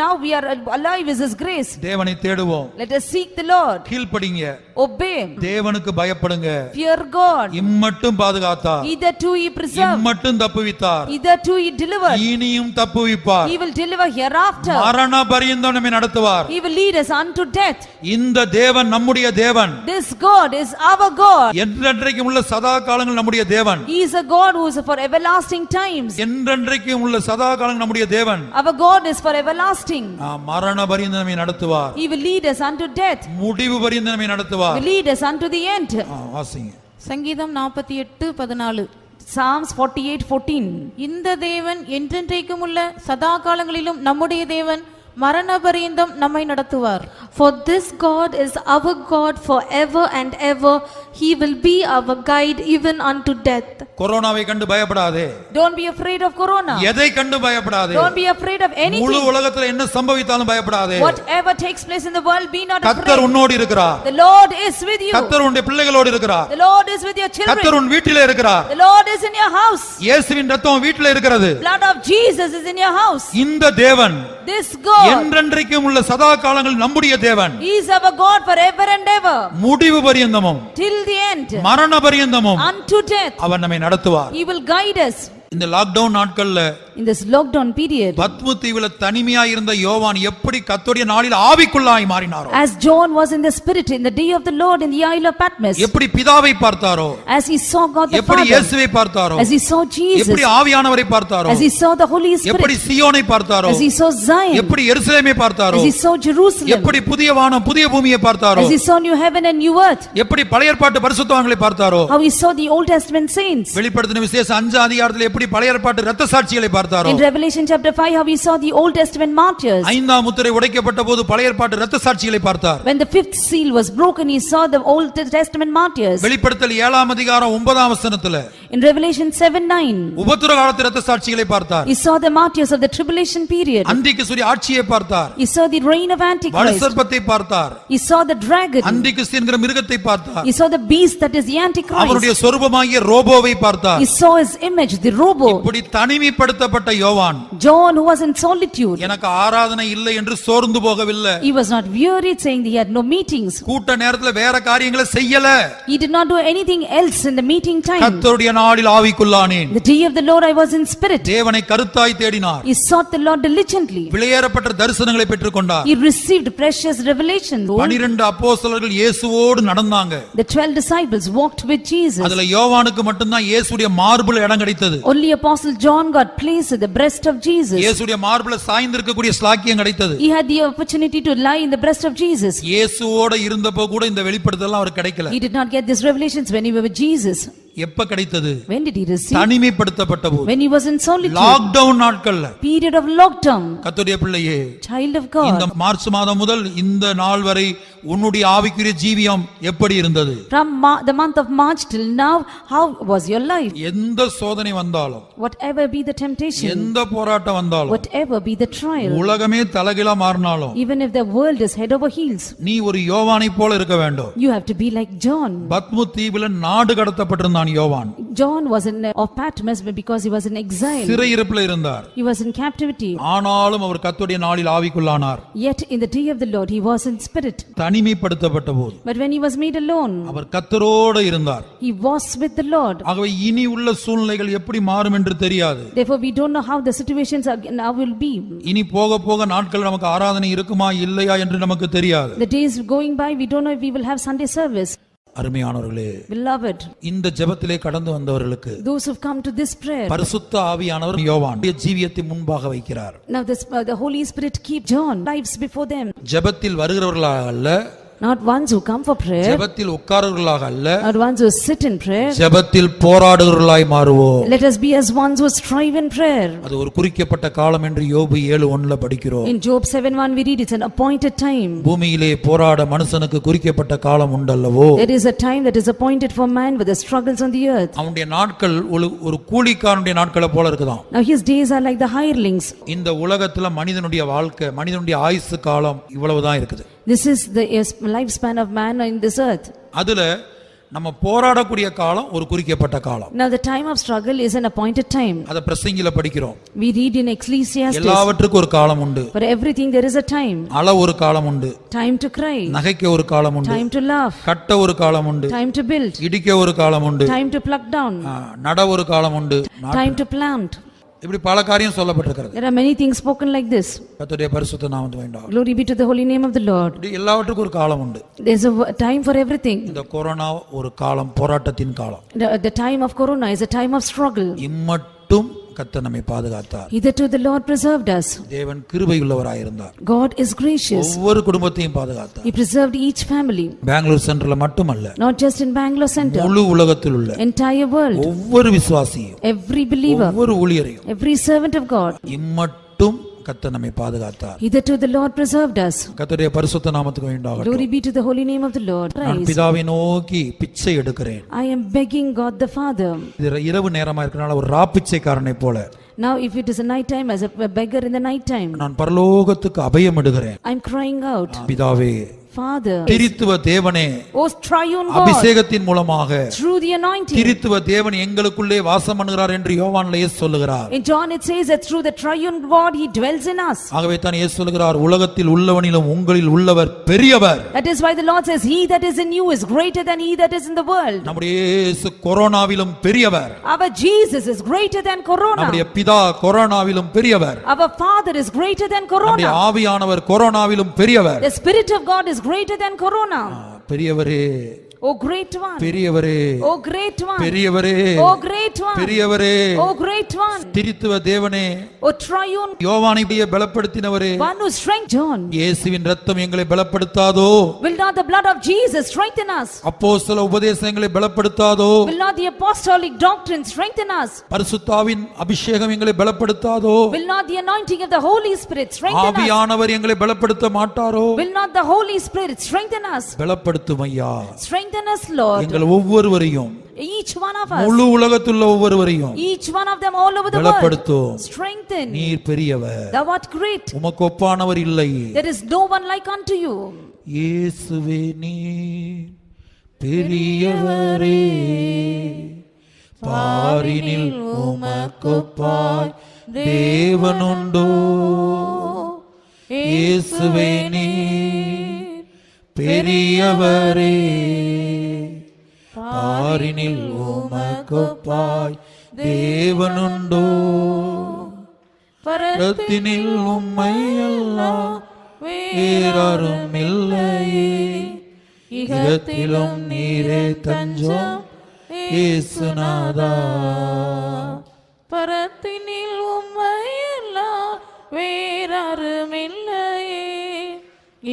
Now we are alive is His grace. தேவனை தேடுவோம். Let us seek the Lord. கீழ்ப்படிங்க. Obey. தேவனுக்கு பயப்படுங்க. Fear God. இம்மட்டும் பாதுகாத்தார். Hitherto He preserved. இம்மட்டும் தப்புவித்தார். Hitherto He delivered. இனியும் தப்புவிப்பார். He will deliver hereafter. மரண பரியந்தம் நம்மை நடத்துவார். He will lead us unto death. இந்த தேவன் நம்முடைய தேவன். This God is our God. என்றென்றைக்கும் உள்ள சதா காலங்கள் நம்முடைய தேவன். He is a God who is for everlasting times. என்றென்றைக்கும் உள்ள சதா காலங்கள் நம்முடைய தேவன். Our God is for everlasting. மரண பரியந்தம் நம்மை நடத்துவார். He will lead us unto death. முடிவு பரியந்தம் நம்மை நடத்துவார். Will lead us unto the end. வாசிங்க. சங்கீதம் 48:14. Psalms 48:14. இந்த தேவன் என்றென்றைக்கும் உள்ள சதா காலங்களிலும் நம்முடைய தேவன் மரண பரியந்தம் நம்மை நடத்துவார். For this God is our God forever and ever. He will be our guide even unto death. கொரோனாவை கண்டு பயப்படாதே. Don't be afraid of corona. எதை கண்டு பயப்படாதே. Don't be afraid of முழு anything. உலகத்துல என்ன சம்பவித்தாலும் பயப்படாதே. Whatever takes place in the world, be not கர்த்தர் afraid. உன்னோடு இருக்கிறார். The Lord is with you. கர்த்தர் உன்னுடைய பிள்ளைகளோடு இருக்கிறார். The Lord is with your கர்த்தர் children. உன் வீட்டிலே இருக்கிறார். The Lord is in your house. இயேசுவின் இரத்தம் வீட்டிலே இருக்கிறது. Blood of Jesus is in your house. இந்த தேவன் This God, என்றென்றைக்கும் உள்ள சதா காலங்கள் நம்முடைய தேவன். He is our God forever and ever. முடிவு பரியந்தமும் Till the end. மரண பரியந்தமும் Unto death. அவர் நம்மை நடத்துவார். He will guide us. இந்த லாக்டவுன் நாட்கள்ல In this lockdown period, பத்மு தீவுல தனிமையா இருந்த யோவான் எப்படி கர்த்தருடைய நாளில் ஆவிக்குள்ளாய் மாறினாரோ, as John was in the spirit in the day of the Lord in the Isle of Patmos, எப்படி பிதாவை பார்த்தாரோ, as he saw God the எப்படி Father, இயேசுவை பார்த்தாரோ, as he saw Jesus, எப்படி ஆவியானவரை பார்த்தாரோ, as he saw the Holy எப்படி Spirit, சீயோனை பார்த்தாரோ, as he saw Zion, எப்படி எருசலேமை பார்த்தாரோ, as he saw Jerusalem, எப்படி புதிய வானம் புதிய பூமியை பார்த்தாரோ, as he saw new heaven and new earth, எப்படி பழைய ஏற்பாட்டு பரிசுத்தவான்களை பார்த்தாரோ, how he saw the Old Testament saints, வெளிப்படுத்தின விசேஷம் 5 அதிகாரத்தில் எப்படி பழைய ஏற்பாட்டு இரத்த சாட்சிகளை பார்த்தாரோ, in Revelation chapter 5 how he saw the Old Testament martyrs, 5ஆம் முத்திரை உடைக்கப்பட்ட போது பழைய ஏற்பாட்டு இரத்த சாட்சிகளை பார்த்தார். when the 5th seal was broken he saw the Old Testament martyrs, வெளிப்படுத்தல் 7ஆம் அதிகாரம் 9ஆம் வசனத்துல in Revelation 7:9 உபத்திர காலத்து இரத்த சாட்சிகளை பார்த்தார். he saw the martyrs of the tribulation period, அந்திகிறிஸ்து ஆட்சியை பார்த்தார். he saw the reign of Antichrist, வலுசர்ப்பத்தை பார்த்தார். he saw the dragon, அந்திகிறிஸ்து என்கிற மிருகத்தை பார்த்தார். he saw the beast that is the Antichrist, அவருடைய சொரூபமாகிய ரோபோவை பார்த்தார். he saw his image the robo. இப்படி தனிமைப்படுத்தப்பட்ட யோவான் John who was in solitude, எனக்கு ஆராதனை இல்லை என்று சோர்ந்து போகவில்லை. he was not wearied saying he had no meetings, கூட்ட நேரத்துல வேற காரியங்களை செய்யல. he did not do anything else in the meeting time. கர்த்தருடைய நாளில் ஆவிக்குள்ளானேன். The day of the Lord I was in spirit. தேவனை கருத்தாய் தேடினார். He sought the Lord diligently. விலையேறப்பட்ட தரிசனங்களை பெற்றுக்கொண்டார். He received precious revelation. 12 அப்போஸ்தலர்கள் இயேசுவோடு நடந்தாங்க. The 12 disciples walked with Jesus. அதுல யோவானுக்கு மட்டும்தான் இயேசுடைய மார்புல இடம் கிடைத்தது. Only Apostle John got placed at the breast of Jesus. இயேசுடைய மார்புல சாய்ந்திருக்கக்கூடிய ஸ்லாக்கியம் கிடைத்தது. He had the opportunity to lie in the breast of Jesus. இயேசுவோட இருந்தப்போ கூட இந்த வெளிப்படுத்தல் அவருக்கு கிடைக்கல. He did not get these revelations when he was with Jesus. எப்ப கிடைத்தது? When did he receive? தனிமைப்படுத்தப்பட்ட போது. When he was in solitude. Lockdown நாட்கள்ல. Period of lockdown. கர்த்தருடைய பிள்ளையே, Child of God. இந்த மார்ச் மாதம் முதல் இந்த நாள் வரை உன்னுடைய ஆவிக்குரிய ஜீவியம் எப்படி இருந்தது? From the month of March till now, how was your life? எந்த சோதனை வந்தாலும், Whatever be the temptation, எந்த போராட்டம் வந்தாலும், whatever be the trial, உலகமே தலைகீழா மாறினாலும், even if the world is head over heels, நீ ஒரு யோவானை போல இருக்க வேண்டும். you have to be like John. பத்மு தீவுல நாடு கடத்தப்பட்டிருந்தான் யோவான். John was in of Patmos because he was in exile. சிறையிருப்புல இருந்தார். He was in captivity. ஆனாலும் அவர் கர்த்தருடைய நாளில் ஆவிக்குள்ளானார். Yet in the day of the Lord he was in spirit. தனிமைப்படுத்தப்பட்ட போது But when he was made alone, அவர் கர்த்தரோடு இருந்தார். he was with the Lord. ஆகவே இனி உள்ள சூழ்நிலைகள் எப்படி மாறும் என்று தெரியாது. Therefore we don't know how the situations now will be. இனி போக போக நாட்கள் நமக்கு ஆராதனை இருக்குமா இல்லையா என்று நமக்கு தெரியாது. The days going by, we don't know if we will have Sunday service. அருமையானவர்களே, Beloved, இந்த ஜெபத்திலே கடந்து வந்தவர்களுக்கு those who've come to this prayer, பரிசுத்த ஆவியானவர் யோவான் ஜீவியத்தை முன்பாக வைக்கிறார். now the Holy Spirit keep John lives before them. ஜெபத்தில் வருகிறவர்களாக அல்ல, Not ones who come for prayer, ஜெபத்தில் உட்கார்கிறவர்களாக அல்ல, not ones who sit in prayer. ஜெபத்தில் போராடுகிறவர்களாய் மாறுவோம். Let us be as ones who strive in prayer. அது ஒரு குறிக்கப்பட்ட காலம் என்று யோபு 7:1 படிக்கிறோம். In Job 7:1 we read it's an appointed time. பூமியிலே போராட மனுஷனுக்கு குறிக்கப்பட்ட காலம் உண்டல்லவோ. There is a time that is appointed for man with the struggles on the earth. அவனுடைய நாட்கள் ஒரு கூலிக்காரனுடைய நாட்களை போல இருக்குதாம். Now his days are like the hirelings. இந்த உலகத்துல மனிதனுடைய வாழ்க்கை, மனிதனுடைய ஆயுசு காலம் இவ்வளவுதான் இருக்குது. This is the lifespan of man in this earth. அதுல நம்ம போராடக்கூடிய காலம் ஒரு குறிக்கப்பட்ட காலம். Now the time of struggle is an appointed time. அத பிரசங்கில படிக்கிறோம். We read in Ecclesiastes. எல்லாவற்றுக்கும் ஒரு காலம் உண்டு. For everything there is a time. அழ ஒரு காலம் உண்டு. Time to cry. நகைக்க ஒரு காலம் உண்டு. Time to laugh. கட்ட ஒரு காலம் உண்டு. Time to build. இடிக்க ஒரு காலம் உண்டு. Time to pluck down. நட ஒரு காலம் உண்டு. Time to plant. இப்படி பல காரியம் சொல்லப்பட்டிருக்கிறது. There are many things spoken like this. கர்த்தருடைய பரிசுத்த நாமத்துக்கு வேண்டாம். Glory be to the holy name of the Lord. எல்லாவற்றுக்கும் ஒரு காலம் உண்டு. There's a time for everything. இந்த கொரோனா ஒரு காலம், போராட்டத்தின் காலம். The time of corona is a time of struggle. இம்மட்டும் கர்த்தர் நம்மை பாதுகாத்தார். Hitherto the Lord preserved us. தேவன் கிருபையுள்ளவராய் இருந்தார். God is gracious. ஒவ்வொரு குடும்பத்தையும் பாதுகாத்தார். He preserved each family. Bangalore சென்ட்ரல்ல மட்டுமல்ல, Not just in Bangalore center. முழு உலகத்தில் உள்ள Entire world. ஒவ்வொரு விசுவாசியும், Every believer. ஒவ்வொரு ஊழியரையும் Every servant of God. இம்மட்டும் கர்த்தர் நம்மை பாதுகாத்தார். Hitherto the Lord preserved us. கர்த்தருடைய பரிசுத்த நாமத்துக்கு வேண்டாகட்டும். Glory be to the holy name of the Lord. நான் Praise. பிதாவை நோக்கி பிச்சை எடுக்கிறேன். I am begging God the Father. இது இரவு நேரமா இருக்கனால ஒரு ராப்பிச்சைக்காரனை போல Now if it is a night time, as a beggar in the night time, நான் பரலோகத்துக்கு அபயம் எடுக்கிறேன். I am crying out, பிதாவே, Father, திரித்துவ தேவனே, O triune God, அபிஷேகத்தின் மூலமாக through the anointing. திரித்துவ தேவன் எங்களுக்குள்ளே வாசம் பண்ணுகிறார் என்று யோவான்ல இயேசு சொல்லுகிறார். In John it says that through the triune God he dwells in us. ஆகவே தான் இயேசு சொல்லுகிறார், உலகத்தில் உள்ளவனிலும் உங்களில் உள்ளவர் பெரியவர். That is why the Lord says, he that is in you is greater than he that is in the world. நம்முடைய இயேசு கொரோனாவிலும் பெரியவர். Our Jesus is greater than corona. நம்முடைய பிதா கொரோனாவிலும் பெரியவர். Our Father is greater than நம்முடைய corona. ஆவியானவர் கொரோனாவிலும் பெரியவர். The Spirit of God is greater than corona. பெரியவரே, O great one, பெரியவரே, O great one, பெரியவரே, O great one, பெரியவரே, O great one, திரித்துவ தேவனே, O triune, யோவானை பலப்படுத்தினவரே, one who strengthened John. இயேசுவின் இரத்தம் எங்களை பலப்படுத்தாதோ? Will not the blood of Jesus strengthen us? அப்போஸ்தல உபதேசங்களை பலப்படுத்தாதோ? Will not the apostolic doctrine strengthen us? பரிசுத்தாவின் அபிஷேகம் எங்களை பலப்படுத்தாதோ? Will not the anointing of the Holy Spirit strengthen us? ஆவியானவர் எங்களை பலப்படுத்த மாட்டாரோ? Will not the Holy Spirit strengthen us? பலப்படுத்தும் ஐயா. Strengthen us, Lord. எங்கள் ஒவ்வொருவரையும், Each one of us, முழு உலகத்துள்ள ஒவ்வொருவரையும் each one of them all over the world, பலப்படுத்தும். strengthen. நீர் பெரியவர், Thou art great. உமக்கு ஒப்பானவர் இல்லை. There is no one like unto you. இயேசுவே நீர் பெரியவரே, பாரினில் உமக்கொப்பாய் தேவனுண்டோ? இயேசுவே நீர் பெரியவரே, பாரினில் உமக்கொப்பாய் தேவனுண்டோ பரத்தினில் உம்மை எல்லாம் வேறாரும் இல்லையே இகத்திலும் நீரே தஞ்சம் இயேசுநாதா பரத்தினில் உம்மை எல்லாம் வேறாரும் இல்லையே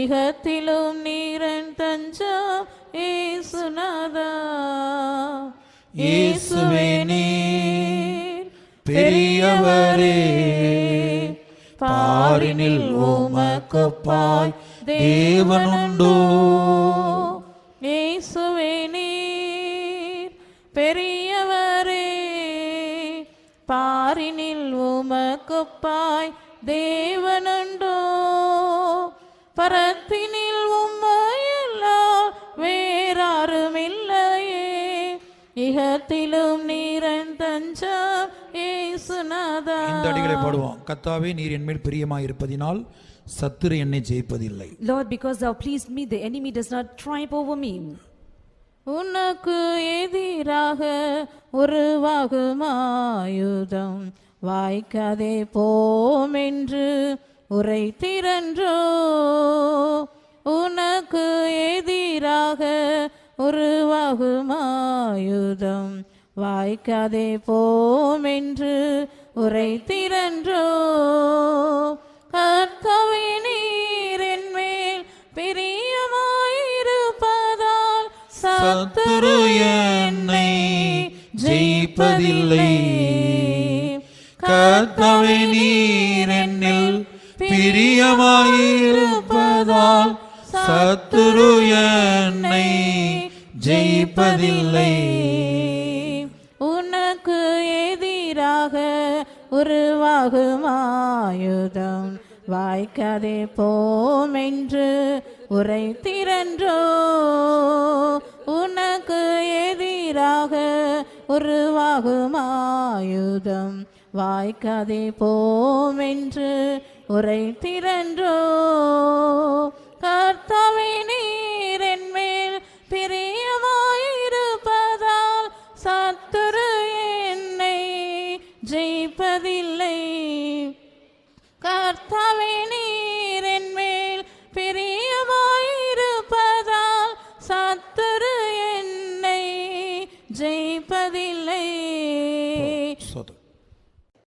இகத்திலும் நீரன் தஞ்சம் இயேசுநாதா இயேசுவே நீர் பெரியவரே பாரினில் உமக்கொப்பாய் தேவனுண்டோ இயேசுவே நீர் பெரியவரே பாரினில் உமக்கொப்பாய் தேவனுண்டோ பரத்தினில் உம்மையெல்லாம் வேறாரும் இல்லையே இகத்திலும் நீரன் தஞ்சம் இயேசுநாதா. இந்த அடிகளை பாடுவோம். கர்த்தாவே நீர் என்மேல் பிரியமாயிருப்பதினால் சத்துரு என்னை ஜெயிப்பதில்லை. Lord, because thou pleased me, the enemy does not triumph over me. உனக்கு எதிராக உருவாகும் ஆயுதம் வாய்க்காதே போமென்று உரைத்திரன்றோ. உனக்கு எதிராக உருவாகும் ஆயுதம் வாய்க்காதே போமென்று உரைத்திரன்றோ. கர்த்தாவே நீர் என்மேல் பிரியமாயிருப்பதால் சத்துரு என்னை ஜெயிப்பதில்லை. கர்த்தாவே நீர் என்னில் பிரியமாயிருப்பதால் சத்துரு என்னை ஜெயிப்பதில்லை. உனக்கு எதிராக உருவாகும் ஆயுதம் வாய்க்காதே போமென்று உரைத்திரன்றோ. உனக்கு எதிராக உருவாகும் ஆயுதம் வாய்க்காதே போமென்று உரைத்திரன்றோ. கர்த்தாவே நீர் என்மேல் பிரியமாயிருப்பதால் சத்துரு என்னை ஜெயிப்பதில்லை.